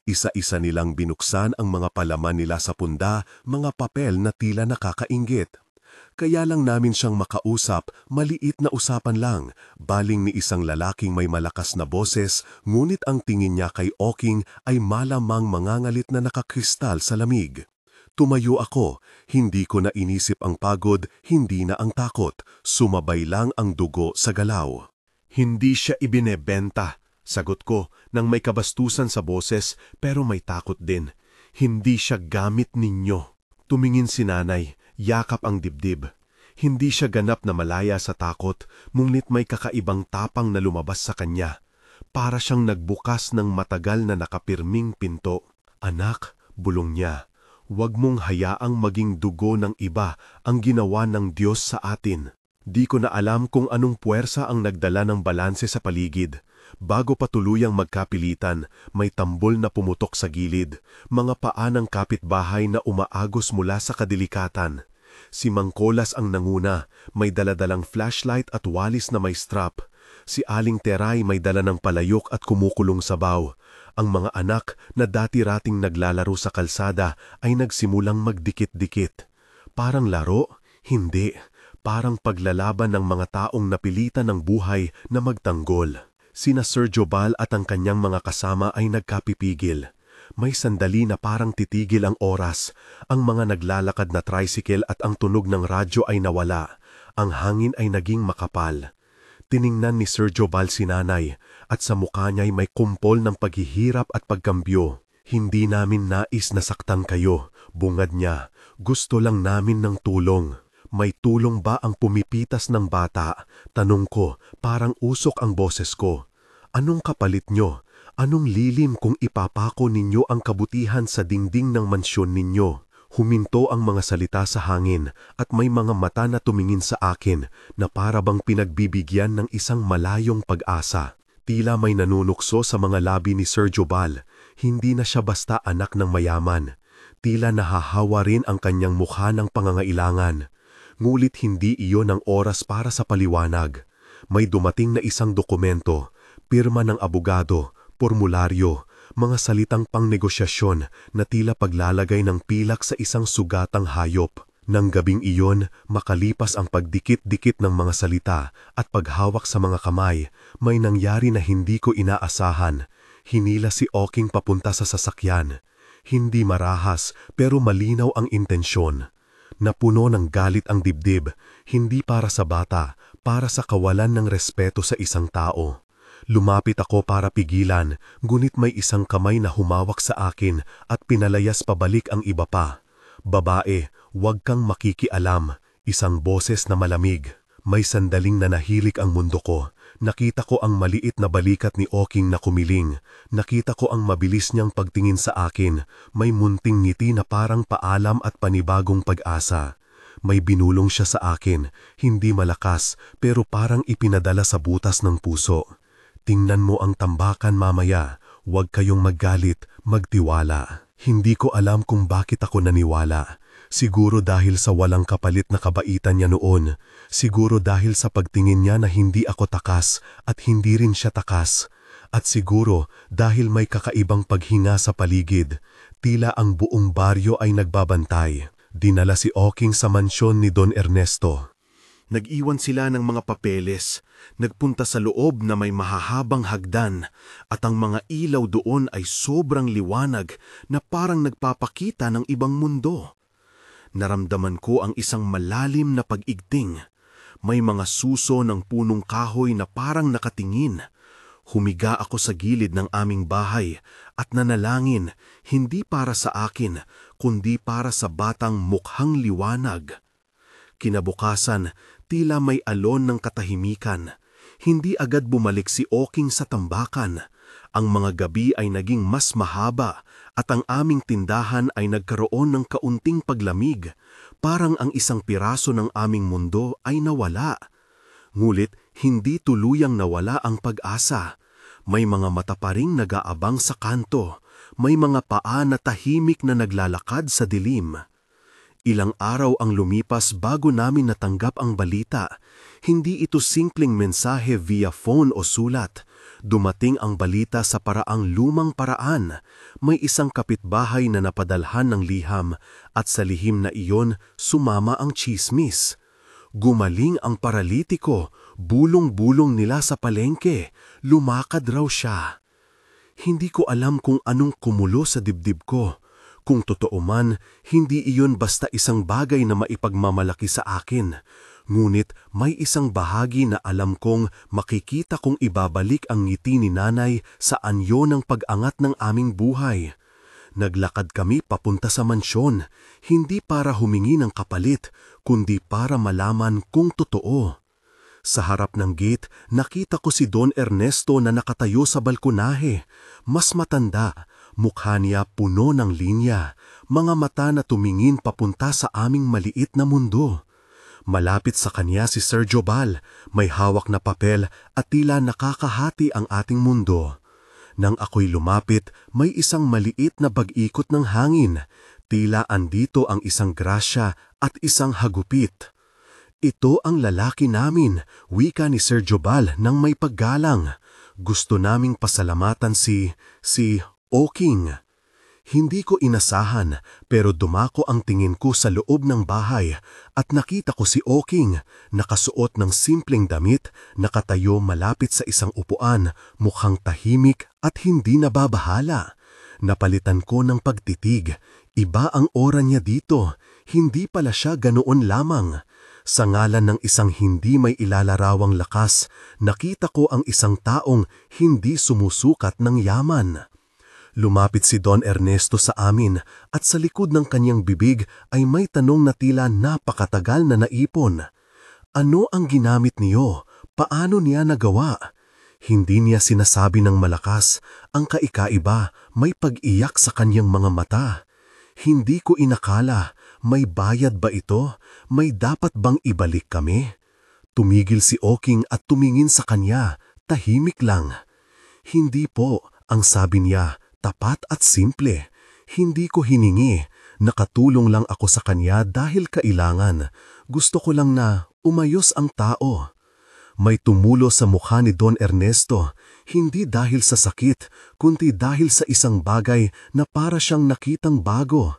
Isa-isa nilang binuksan ang mga palaman nila sa punda, mga papel na tila nakakainggit. Kaya lang namin siyang makausap, maliit na usapan lang, baling ni isang lalaking may malakas na boses, ngunit ang tingin niya kay Oking ay malamang mangangalit na nakakristal sa lamig. Tumayo ako, hindi ko na inisip ang pagod, hindi na ang takot, sumabay lang ang dugo sa galaw. Hindi siya ibinebenta, sagot ko, nang may kabastusan sa boses pero may takot din. Hindi siya gamit ninyo. Tumingin si nanay, yakap ang dibdib. Hindi siya ganap na malaya sa takot, ngunit may kakaibang tapang na lumabas sa kanya. Para siyang nagbukas ng matagal na nakapirming pinto. Anak, bulong niya, huwag mong hayaang maging dugo ng iba ang ginawa ng Diyos sa atin. Di ko na alam kung anong puwersa ang nagdala ng balanse sa paligid. Bago pa tuluyang magkapilitan, may tambol na pumutok sa gilid, mga paa ng kapitbahay na umaagos mula sa kadilikatan. Si Mangkolas ang nanguna, may daladalang flashlight at walis na may strap. Si Aling Teray may dala ng palayok at kumukulong sabaw. Ang mga anak na dati-rating naglalaro sa kalsada ay nagsimulang magdikit-dikit. Parang laro? Hindi. Parang paglalaban ng mga taong napilitan ng buhay na magtanggol. Sina Sir Jobal at ang kanyang mga kasama ay nagkapipigil. May sandali na parang titigil ang oras. Ang mga naglalakad na tricycle at ang tunog ng radyo ay nawala. Ang hangin ay naging makapal. Tiningnan ni Sir Jobal si nanay at sa mukha niya'y may kumpol ng paghihirap at pagkambyo. Hindi namin nais na saktan kayo, bungad niya. Gusto lang namin ng tulong. May tulong ba ang pumipitas ng bata? Tanong ko, parang usok ang boses ko. Anong kapalit nyo? Anong lilim kung ipapako ninyo ang kabutihan sa dingding ng mansyon ninyo? Huminto ang mga salita sa hangin at may mga mata na tumingin sa akin na para bang pinagbibigyan ng isang malayong pag-asa. Tila may nanunukso sa mga labi ni Sir Jobal. Hindi na siya basta anak ng mayaman. Tila nahahawa rin ang kanyang mukha ng pangangailangan. Ngulit hindi iyon ang oras para sa paliwanag. May dumating na isang dokumento, pirma ng abogado, formularyo, mga salitang pangnegosyasyon na tila paglalagay ng pilak sa isang sugatang hayop. Nang gabing iyon, makalipas ang pagdikit-dikit ng mga salita at paghawak sa mga kamay, may nangyari na hindi ko inaasahan. Hinila si Oking papunta sa sasakyan. Hindi marahas pero malinaw ang intensyon. Napuno ng galit ang dibdib, hindi para sa bata, para sa kawalan ng respeto sa isang tao. Lumapit ako para pigilan, ngunit may isang kamay na humawak sa akin at pinalayas pabalik ang iba pa. Babae, huwag kang makikialam, isang boses na malamig. May sandaling nanahimik ang mundo ko. Nakita ko ang maliit na balikat ni Oking na kumiling. Nakita ko ang mabilis niyang pagtingin sa akin. May munting ngiti na parang paalam at panibagong pag-asa. May binulong siya sa akin, hindi malakas pero parang ipinadala sa butas ng puso. Tingnan mo ang tambakan mamaya. Huwag kayong maggalit, Magtiwala. Hindi ko alam kung bakit ako naniwala. Siguro dahil sa walang kapalit na kabaitan niya noon. Siguro dahil sa pagtingin niya na hindi ako takas at hindi rin siya takas. At siguro dahil may kakaibang paghinga sa paligid. Tila ang buong baryo ay nagbabantay. Dinala si Oking sa mansyon ni Don Ernesto. Nag-iwan sila ng mga papeles, nagpunta sa loob na may mahahabang hagdan at ang mga ilaw doon ay sobrang liwanag na parang nagpapakita ng ibang mundo. Naramdaman ko ang isang malalim na pag-igting. May mga suso ng punong kahoy na parang nakatingin. Humiga ako sa gilid ng aming bahay at nanalangin hindi para sa akin kundi para sa batang mukhang liwanag. Kinabukasan, tila may alon ng katahimikan. Hindi agad bumalik si Oking sa tambakan. Ang mga gabi ay naging mas mahaba at ang aming tindahan ay nagkaroon ng kaunting paglamig. Parang ang isang piraso ng aming mundo ay nawala. Ngulit hindi tuluyang nawala ang pag-asa. May mga mata pa ring nag-aabang sa kanto. May mga paa na tahimik na naglalakad sa dilim. Ilang araw ang lumipas bago namin natanggap ang balita. Hindi ito simpleng mensahe via phone o sulat. Dumating ang balita sa paraang lumang paraan. May isang kapitbahay na napadalhan ng liham at sa lihim na iyon sumama ang tsismis. Gumaling ang paralitiko, bulong-bulong nila sa palengke, lumakad raw siya. Hindi ko alam kung anong kumulo sa dibdib ko. Kung totoo man, hindi iyon basta isang bagay na maipagmamalaki sa akin. Ngunit may isang bahagi na alam kong makikita kong ibabalik ang ngiti ni nanay sa anyo ng pag-angat ng aming buhay. Naglakad kami papunta sa mansyon, hindi para humingi ng kapalit, kundi para malaman kung totoo. Sa harap ng gate, nakita ko si Don Ernesto na nakatayo sa balkonahe. Mas matanda, mukha niya puno ng linya, mga mata na tumingin papunta sa aming maliit na mundo. Malapit sa kanya si Sir Jobal, may hawak na papel at tila nakakahati ang ating mundo. Nang ako'y lumapit, may isang maliit na pag-ikot ng hangin. Tila andito ang isang grasya at isang hagupit. Ito ang lalaki namin, wika ni Sir Jobal nang may paggalang. Gusto naming pasalamatan si Oking. Hindi ko inasahan pero dumako ang tingin ko sa loob ng bahay at nakita ko si Oking, nakasuot ng simpleng damit, nakatayo malapit sa isang upuan, mukhang tahimik at hindi nababahala. Napalitan ko ng pagtitig. Iba ang aura niya dito, hindi pala siya ganoon lamang. Sa ngalan ng isang hindi may ilalarawang lakas, nakita ko ang isang taong hindi sumusukat ng yaman. Lumapit si Don Ernesto sa amin at sa likod ng kanyang bibig ay may tanong na tila napakatagal na naipon. Ano ang ginamit niyo? Paano niya nagawa? Hindi niya sinasabi ng malakas. Ang kaikaiba, may pag-iyak sa kanyang mga mata. Hindi ko inakala, may bayad ba ito? May dapat bang ibalik kami? Tumigil si Oking at tumingin sa kanya, tahimik lang. Hindi po, ang sabi niya, tapat at simple. Hindi ko hiningi, nakatulong lang ako sa kanya dahil kailangan. Gusto ko lang na umayos ang tao. May tumulo sa mukha ni Don Ernesto, hindi dahil sa sakit, kundi dahil sa isang bagay na para siyang nakitang bago.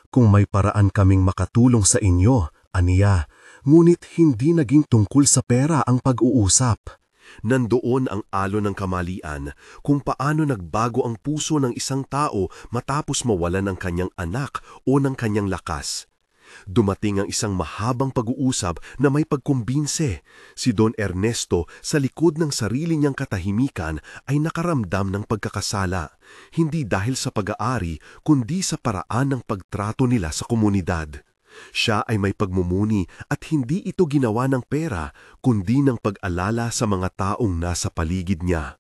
Kung may paraan kaming makatulong sa inyo, aniya, ngunit hindi naging tungkol sa pera ang pag-uusap. Nandoon ang alon ng kamalian kung paano nagbago ang puso ng isang tao matapos mawalan ng kanyang anak o ng kanyang lakas. Dumating ang isang mahabang pag-uusap na may pagkumbinse. Si Don Ernesto sa likod ng sarili niyang katahimikan ay nakaramdam ng pagkakasala, hindi dahil sa pag-aari kundi sa paraan ng pagtrato nila sa komunidad. Siya ay may pagmumuni at hindi ito ginawa ng pera kundi ng pag-alala sa mga taong nasa paligid niya.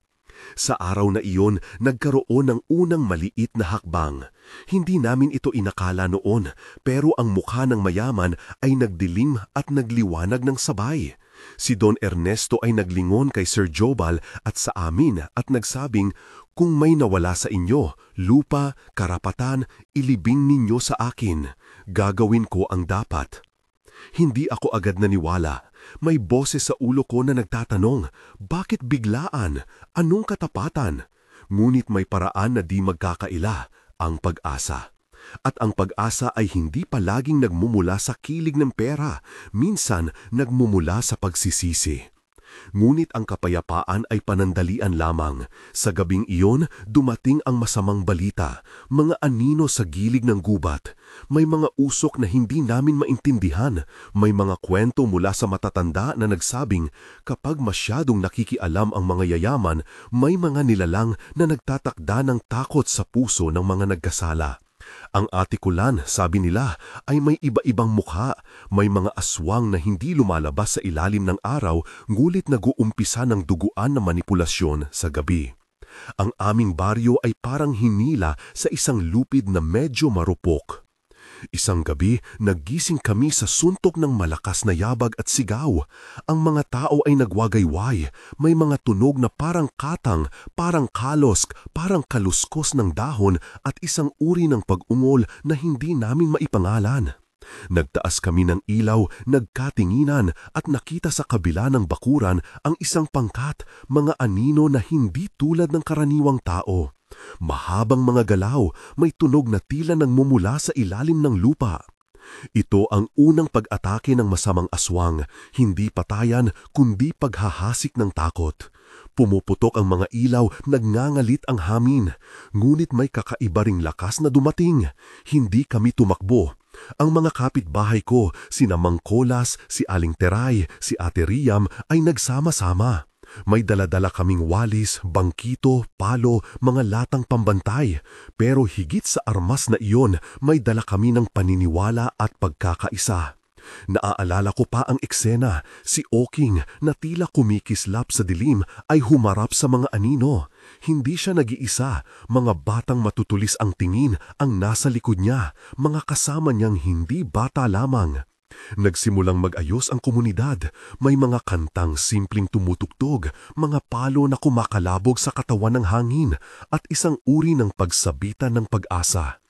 Sa araw na iyon, nagkaroon ng unang maliit na hakbang. Hindi namin ito inakala noon, pero ang mukha ng mayaman ay nagdilim at nagliwanag ng sabay. Si Don Ernesto ay naglingon kay Sir Jobal at sa amin at nagsabing, kung may nawala sa inyo, lupa, karapatan, ilibing ninyo sa akin. Gagawin ko ang dapat. Hindi ako agad naniwala. May boses sa ulo ko na nagtatanong, bakit biglaan? Anong katapatan? Ngunit may paraan na di magkakaila, ang pag-asa. At ang pag-asa ay hindi palaging nagmumula sa kilig ng pera, minsan nagmumula sa pagsisisi. Ngunit ang kapayapaan ay panandalian lamang. Sa gabing iyon, dumating ang masamang balita, mga anino sa gilid ng gubat. May mga usok na hindi namin maintindihan. May mga kwento mula sa matatanda na nagsabing, kapag masyadong nakikialam ang mga yayaman, may mga nilalang na nagtatakda ng takot sa puso ng mga nagkasala. Ang atikulan, sabi nila, ay may iba-ibang mukha. May mga aswang na hindi lumalabas sa ilalim ng araw, ngulit nag-uumpisa ng duguan na manipulasyon sa gabi. Ang aming baryo ay parang hinila sa isang lupid na medyo marupok. Isang gabi, naggising kami sa suntok ng malakas na yabag at sigaw. Ang mga tao ay nagwagayway. May mga tunog na parang katang, parang kalosk, parang kaluskos ng dahon at isang uri ng pag-ungol na hindi namin maipangalan. Nagtaas kami ng ilaw, nagkatinginan at nakita sa kabila ng bakuran ang isang pangkat, mga anino na hindi tulad ng karaniwang tao. Mahabang mga galaw, may tunog na tila nagmumula sa ilalim ng lupa. Ito ang unang pag-atake ng masamang aswang, hindi patayan kundi paghahasik ng takot. Pumuputok ang mga ilaw, nagngangalit ang hamin. Ngunit may kakaiba ring lakas na dumating. Hindi kami tumakbo. Ang mga kapitbahay ko, sina Mang Colas, si Aling Teray, si Ate Riam ay nagsama-sama. May daladala kaming walis, bangkito, palo, mga latang pambantay. Pero higit sa armas na iyon, may dala kami ng paniniwala at pagkakaisa. Naaalala ko pa ang eksena, si Oking na tila kumikislap sa dilim ay humarap sa mga anino. Hindi siya nag-iisa, mga batang matutulis ang tingin ang nasa likod niya, mga kasama niyang hindi bata lamang. Nagsimulang mag-ayos ang komunidad. May mga kantang simpleng tumutugtog, mga palo na kumakalabog sa katawan ng hangin, at isang uri ng pagsabitan ng pag-asa.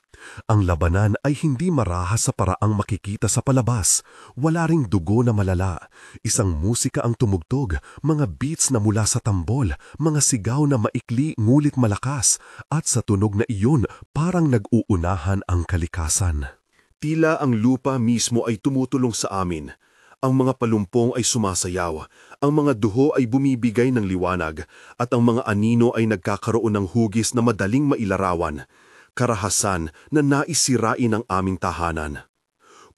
Ang labanan ay hindi marahas sa paraang makikita sa palabas. Wala ring dugo na malala. Isang musika ang tumugtog, mga beats na mula sa tambol, mga sigaw na maikli ngulit malakas, at sa tunog na iyon parang nag-uunahan ang kalikasan. Tila ang lupa mismo ay tumutulong sa amin. Ang mga palumpong ay sumasayaw, ang mga duho ay bumibigay ng liwanag, at ang mga anino ay nagkakaroon ng hugis na madaling mailarawan. Karahasan na naisirain ang aming tahanan.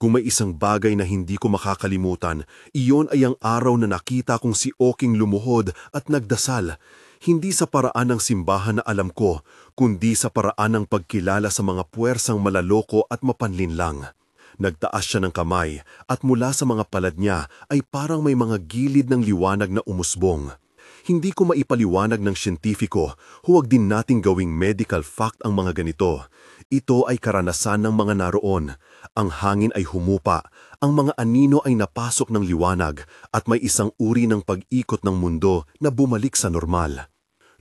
Kung may isang bagay na hindi ko makakalimutan, iyon ay ang araw na nakita kong si Oking lumuhod at nagdasal. Hindi sa paraan ng simbahan na alam ko, kundi sa paraan ng pagkilala sa mga puwersang malaloko at mapanlinlang. Nagtaas siya ng kamay at mula sa mga palad niya ay parang may mga gilid ng liwanag na umusbong. Hindi ko maipaliwanag ng siyentipiko, huwag din nating gawing medical fact ang mga ganito. Ito ay karanasan ng mga naroon. Ang hangin ay humupa, ang mga anino ay napasok ng liwanag at may isang uri ng pag-ikot ng mundo na bumalik sa normal.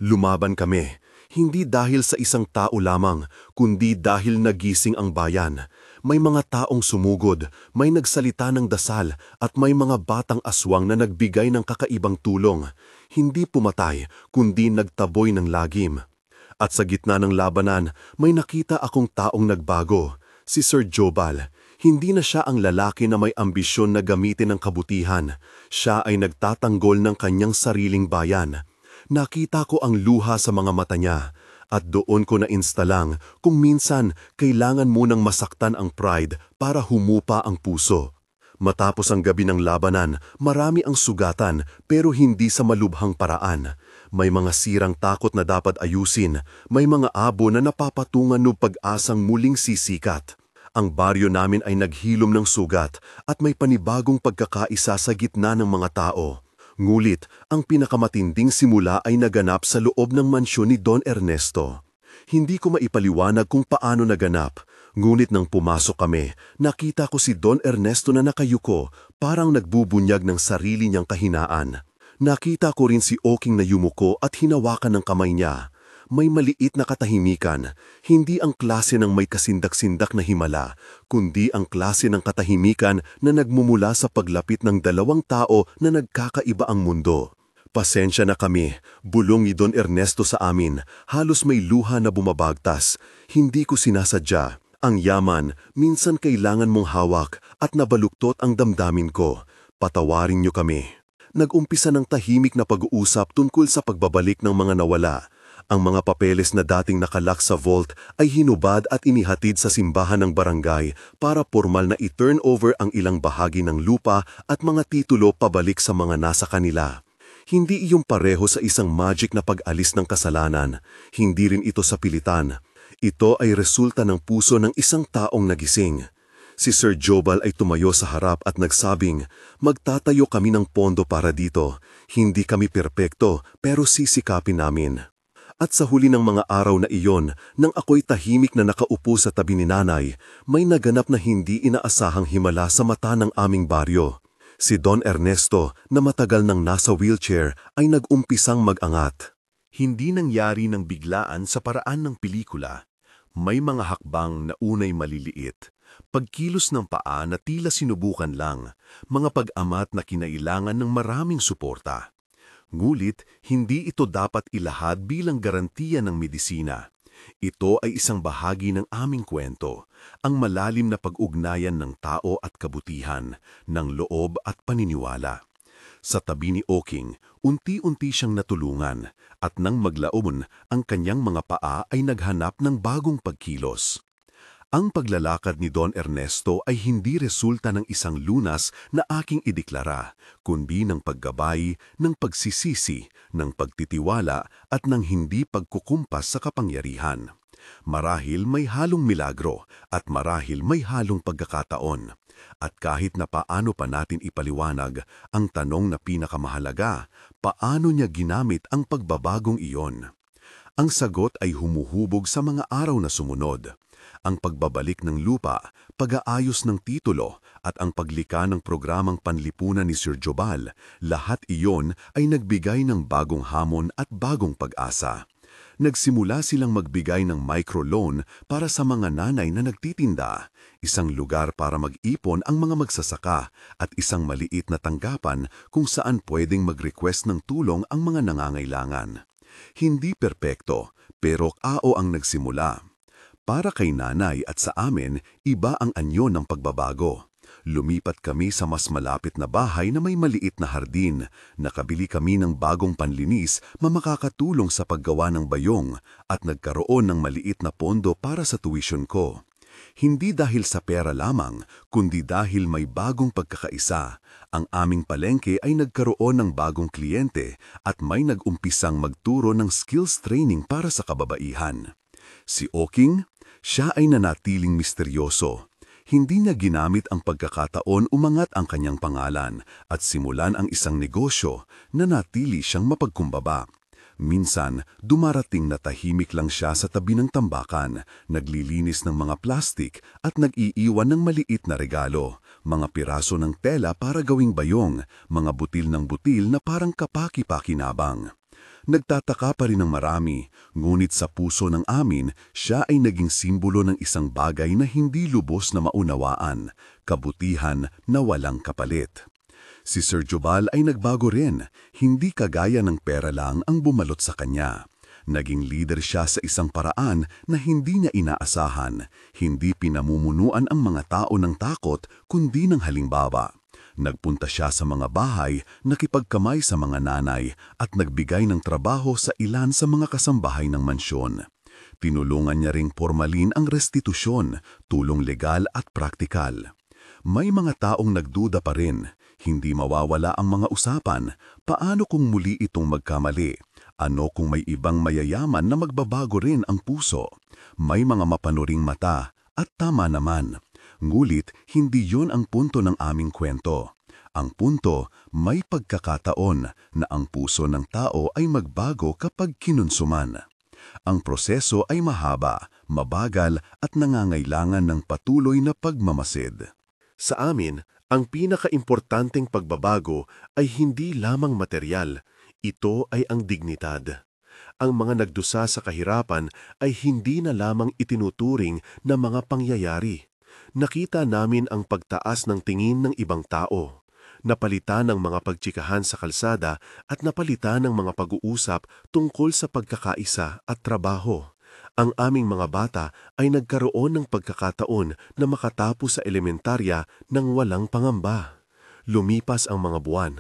Lumaban kami, hindi dahil sa isang tao lamang, kundi dahil nagising ang bayan. May mga taong sumugod, may nagsalita ng dasal, at may mga batang aswang na nagbigay ng kakaibang tulong. Hindi pumatay, kundi nagtaboy ng lagim. At sa gitna ng labanan, may nakita akong taong nagbago, si Sir Jobal. Hindi na siya ang lalaki na may ambisyon na gamitin ang kabutihan. Siya ay nagtatanggol ng kanyang sariling bayan. Nakita ko ang luha sa mga mata niya, at doon ko nainstalang kung minsan kailangan munang masaktan ang pride para humupa ang puso. Matapos ang gabi ng labanan, marami ang sugatan pero hindi sa malubhang paraan. May mga sirang takot na dapat ayusin, may mga abo na napapatungan ng pag-asang muling sisikat. Ang baryo namin ay naghilom ng sugat at may panibagong pagkakaisa sa gitna ng mga tao. Ngulit, ang pinakamatinding simula ay naganap sa loob ng mansyon ni Don Ernesto. Hindi ko maipaliwanag kung paano naganap. Ngunit nang pumasok kami, nakita ko si Don Ernesto na nakayuko, parang nagbubunyag ng sarili niyang kahinaan. Nakita ko rin si Oking na yumuko at hinawakan ng kamay niya. May maliit na katahimikan, hindi ang klase ng may kasindak-sindak na himala, kundi ang klase ng katahimikan na nagmumula sa paglapit ng dalawang tao na nagkakaiba ang mundo. Pasensya na kami, bulong ni Don Ernesto sa amin, halos may luha na bumabagtas. Hindi ko sinasadya. Ang yaman, minsan kailangan mong hawak at nabaluktot ang damdamin ko. Patawarin niyo kami. Nag-umpisa ng tahimik na pag-uusap tungkol sa pagbabalik ng mga nawala. Ang mga papeles na dating nakalak sa vault ay hinubad at inihatid sa simbahan ng barangay para formal na i-turn over ang ilang bahagi ng lupa at mga titulo pabalik sa mga nasa kanila. Hindi iyong pareho sa isang magic na pag-alis ng kasalanan. Hindi rin ito sa pilitan. Ito ay resulta ng puso ng isang taong nagising. Si Sir Jobal ay tumayo sa harap at nagsabing, magtatayo kami ng pondo para dito. Hindi kami perpekto pero sisikapin namin. At sa huli ng mga araw na iyon, nang ako'y tahimik na nakaupo sa tabi ni nanay, may naganap na hindi inaasahang himala sa mata ng aming baryo. Si Don Ernesto, na matagal nang nasa wheelchair, ay nag-umpisang mag-angat. Hindi nangyari ng biglaan sa paraan ng pelikula. May mga hakbang na unay maliliit. Pagkilos ng paa na tila sinubukan lang, mga pag-amat na kinailangan ng maraming suporta. Ngulit, hindi ito dapat ilahad bilang garantiya ng medisina. Ito ay isang bahagi ng aming kwento, ang malalim na pag-ugnayan ng tao at kabutihan, ng loob at paniniwala. Sa tabi ni Oking, unti-unti siyang natulungan, at nang maglaon, ang kanyang mga paa ay naghanap ng bagong pagkilos. Ang paglalakad ni Don Ernesto ay hindi resulta ng isang lunas na aking ideklara, kundi ng paggabay, ng pagsisisi, ng pagtitiwala at ng hindi pagkukumpas sa kapangyarihan. Marahil may halong milagro at marahil may halong pagkakataon. At kahit na paano pa natin ipaliwanag, ang tanong na pinakamahalaga, paano niya ginamit ang pagbabagong iyon? Ang sagot ay humuhubog sa mga araw na sumunod. Ang pagbabalik ng lupa, pag-aayos ng titulo, at ang paglikha ng programang panlipunan ni Sir Jobal, lahat iyon ay nagbigay ng bagong hamon at bagong pag-asa. Nagsimula silang magbigay ng microloan para sa mga nanay na nagtitinda, isang lugar para mag-ipon ang mga magsasaka, at isang maliit na tanggapan kung saan pwedeng mag-request ng tulong ang mga nangangailangan. Hindi perpekto, pero ao ang nagsimula. Para kay nanay at sa amin, iba ang anyo ng pagbabago. Lumipat kami sa mas malapit na bahay na may maliit na hardin. Nakabili kami ng bagong panlinis na makakatulong sa paggawa ng bayong at nagkaroon ng maliit na pondo para sa tuition ko. Hindi dahil sa pera lamang, kundi dahil may bagong pagkakaisa. Ang aming palengke ay nagkaroon ng bagong kliyente at may nag-umpisang magturo ng skills training para sa kababaihan. Si Oking, siya ay nanatiling misteryoso. Hindi niya ginamit ang pagkakataon umangat ang kanyang pangalan at simulan ang isang negosyo na natili siyang mapagkumbaba. Minsan, dumarating na tahimik lang siya sa tabi ng tambakan, naglilinis ng mga plastik at nag-iiwan ng maliit na regalo, mga piraso ng tela para gawing bayong, mga butil ng butil na parang kapaki-pakinabang. Nagtataka pa rin ng marami, ngunit sa puso ng amin, siya ay naging simbolo ng isang bagay na hindi lubos na maunawaan, kabutihan na walang kapalit. Si Sir Jobal ay nagbago rin, hindi kagaya ng pera lang ang bumalot sa kanya. Naging leader siya sa isang paraan na hindi niya inaasahan, hindi pinamumunuan ang mga tao ng takot kundi ng halimbawa. Nagpunta siya sa mga bahay, nakipagkamay sa mga nanay at nagbigay ng trabaho sa ilan sa mga kasambahay ng mansyon. Tinulungan niya ring pormalin ang restitusyon, tulong legal at praktikal. May mga taong nagduda pa rin, hindi mawawala ang mga usapan, paano kung muli itong magkamali? Ano kung may ibang mayayaman na magbabago rin ang puso? May mga mapanuring mata, at tama naman. Ngulit, hindi yon ang punto ng aming kwento. Ang punto, may pagkakataon na ang puso ng tao ay magbago kapag kinonsuman. Ang proseso ay mahaba, mabagal at nangangailangan ng patuloy na pagmamasid. Sa amin, ang pinakaimportanteng pagbabago ay hindi lamang materyal, ito ay ang dignidad. Ang mga nagdusa sa kahirapan ay hindi na lamang itinuturing na mga pangyayari. Nakita namin ang pagtaas ng tingin ng ibang tao. Napalitan ng mga pagtsikahan sa kalsada at napalitan ng mga pag-uusap tungkol sa pagkakaisa at trabaho. Ang aming mga bata ay nagkaroon ng pagkakataon na makatapos sa elementarya nang walang pangamba. Lumipas ang mga buwan.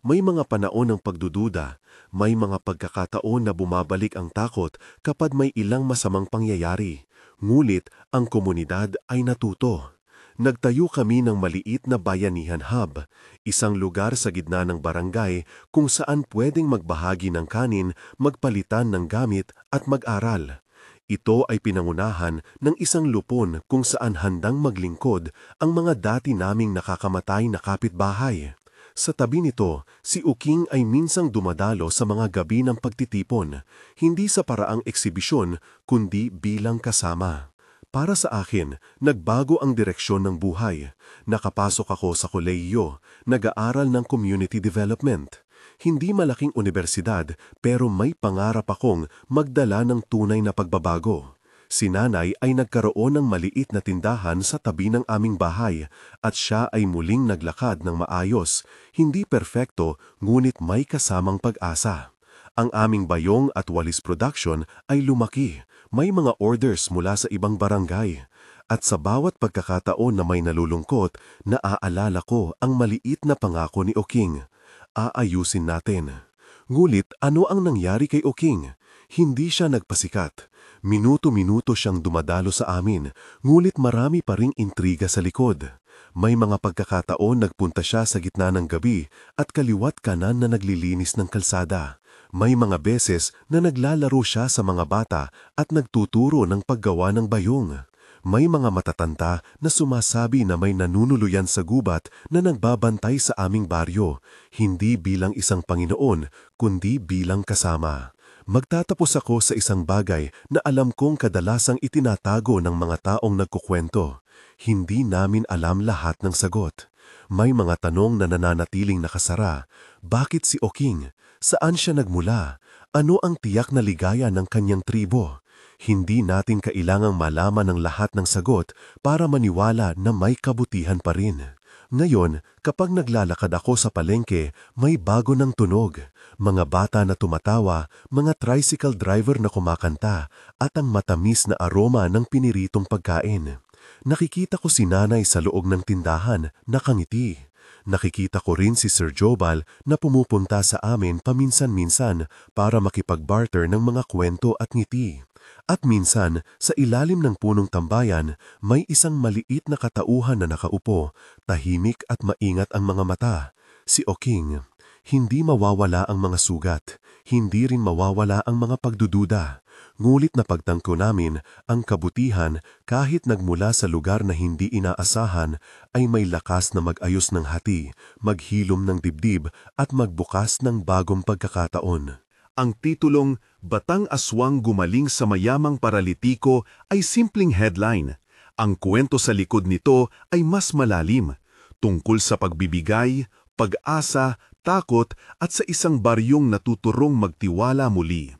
May mga panahon ng pagdududa, may mga pagkakataon na bumabalik ang takot kapag may ilang masamang pangyayari. Ngunit ang komunidad ay natuto. Nagtayo kami ng maliit na bayanihan hub, isang lugar sa gitna ng barangay kung saan pwedeng magbahagi ng kanin, magpalitan ng gamit at mag-aral. Ito ay pinangunahan ng isang lupon kung saan handang maglingkod ang mga dati naming nakakamatay na kapitbahay. Sa tabi nito, si Uking ay minsang dumadalo sa mga gabi ng pagtitipon, hindi sa paraang eksibisyon kundi bilang kasama. Para sa akin, nagbago ang direksyon ng buhay. Nakapasok ako sa kolehiyo, nag-aaral ng community development. Hindi malaking universidad pero may pangarap akong magdala ng tunay na pagbabago. Si nanay ay nagkaroon ng maliit na tindahan sa tabi ng aming bahay at siya ay muling naglakad ng maayos, hindi perpekto ngunit may kasamang pag-asa. Ang aming bayong at walis production ay lumaki, may mga orders mula sa ibang barangay. At sa bawat pagkakataon na may nalulungkot, naaalala ko ang maliit na pangako ni Uking. Aayusin natin. Ngulit ano ang nangyari kay Uking? Hindi siya nagpasikat. Minuto-minuto siyang dumadalo sa amin, ngulit marami pa ring intriga sa likod. May mga pagkakataon nagpunta siya sa gitna ng gabi at kaliwat kanan na naglilinis ng kalsada. May mga beses na naglalaro siya sa mga bata at nagtuturo ng paggawa ng bayong. May mga matatanda na sumasabi na may nanunuluyan sa gubat na nagbabantay sa aming baryo, hindi bilang isang Panginoon, kundi bilang kasama. Magtatapos ako sa isang bagay na alam kong kadalasang itinatago ng mga taong nagkukwento. Hindi namin alam lahat ng sagot. May mga tanong na nananatiling nakasara. Bakit si Uking? Saan siya nagmula? Ano ang tiyak na ligaya ng kanyang tribo? Hindi natin kailangang malaman ang lahat ng sagot para maniwala na may kabutihan pa rin. Ngayon, kapag naglalakad ako sa palengke, may bago ng tunog. Mga bata na tumatawa, mga tricycle driver na kumakanta, at ang matamis na aroma ng piniritong pagkain. Nakikita ko si nanay sa loob ng tindahan, nakangiti. Nakikita ko rin si Sir Jobal na pumupunta sa amin paminsan-minsan para makipag-barter ng mga kwento at ngiti. At minsan, sa ilalim ng punong tambayan, may isang maliit na katauhan na nakaupo, tahimik at maingat ang mga mata. Si Uking. Hindi mawawala ang mga sugat, hindi rin mawawala ang mga pagdududa. Ngulit na pagtangko namin, ang kabutihan, kahit nagmula sa lugar na hindi inaasahan, ay may lakas na mag-ayos ng hati, maghilom ng dibdib at magbukas ng bagong pagkakataon. Ang titulong Batang Aswang Gumaling sa Mayamang Paralitiko ay simpleng headline. Ang kwento sa likod nito ay mas malalim, tungkol sa pagbibigay, pag-asa, takot at sa isang baryong natuturong magtiwala muli.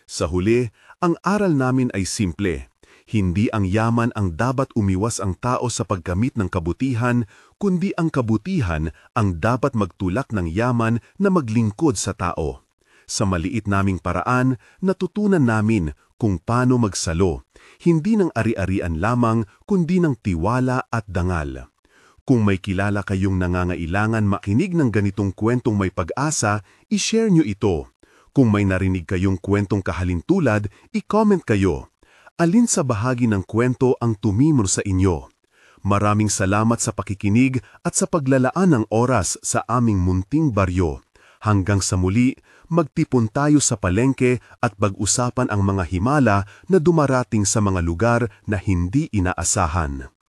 Sa huli, ang aral namin ay simple. Hindi ang yaman ang dapat umiwas ang tao sa pagkamit ng kabutihan, kundi ang kabutihan ang dapat magtulak ng yaman na maglingkod sa tao. Sa maliit naming paraan, natutunan namin kung paano magsalo, hindi ng ari-arian lamang kundi ng tiwala at dangal. Kung may kilala kayong nangangailangan makinig ng ganitong kwentong may pag-asa, i-share nyo ito. Kung may narinig kayong kwentong kahalintulad, i-comment kayo. Alin sa bahagi ng kwento ang tumimor sa inyo? Maraming salamat sa pakikinig at sa paglalaan ng oras sa aming munting baryo. Hanggang sa muli, magtipon tayo sa palengke at pag-usapan ang mga himala na dumarating sa mga lugar na hindi inaasahan.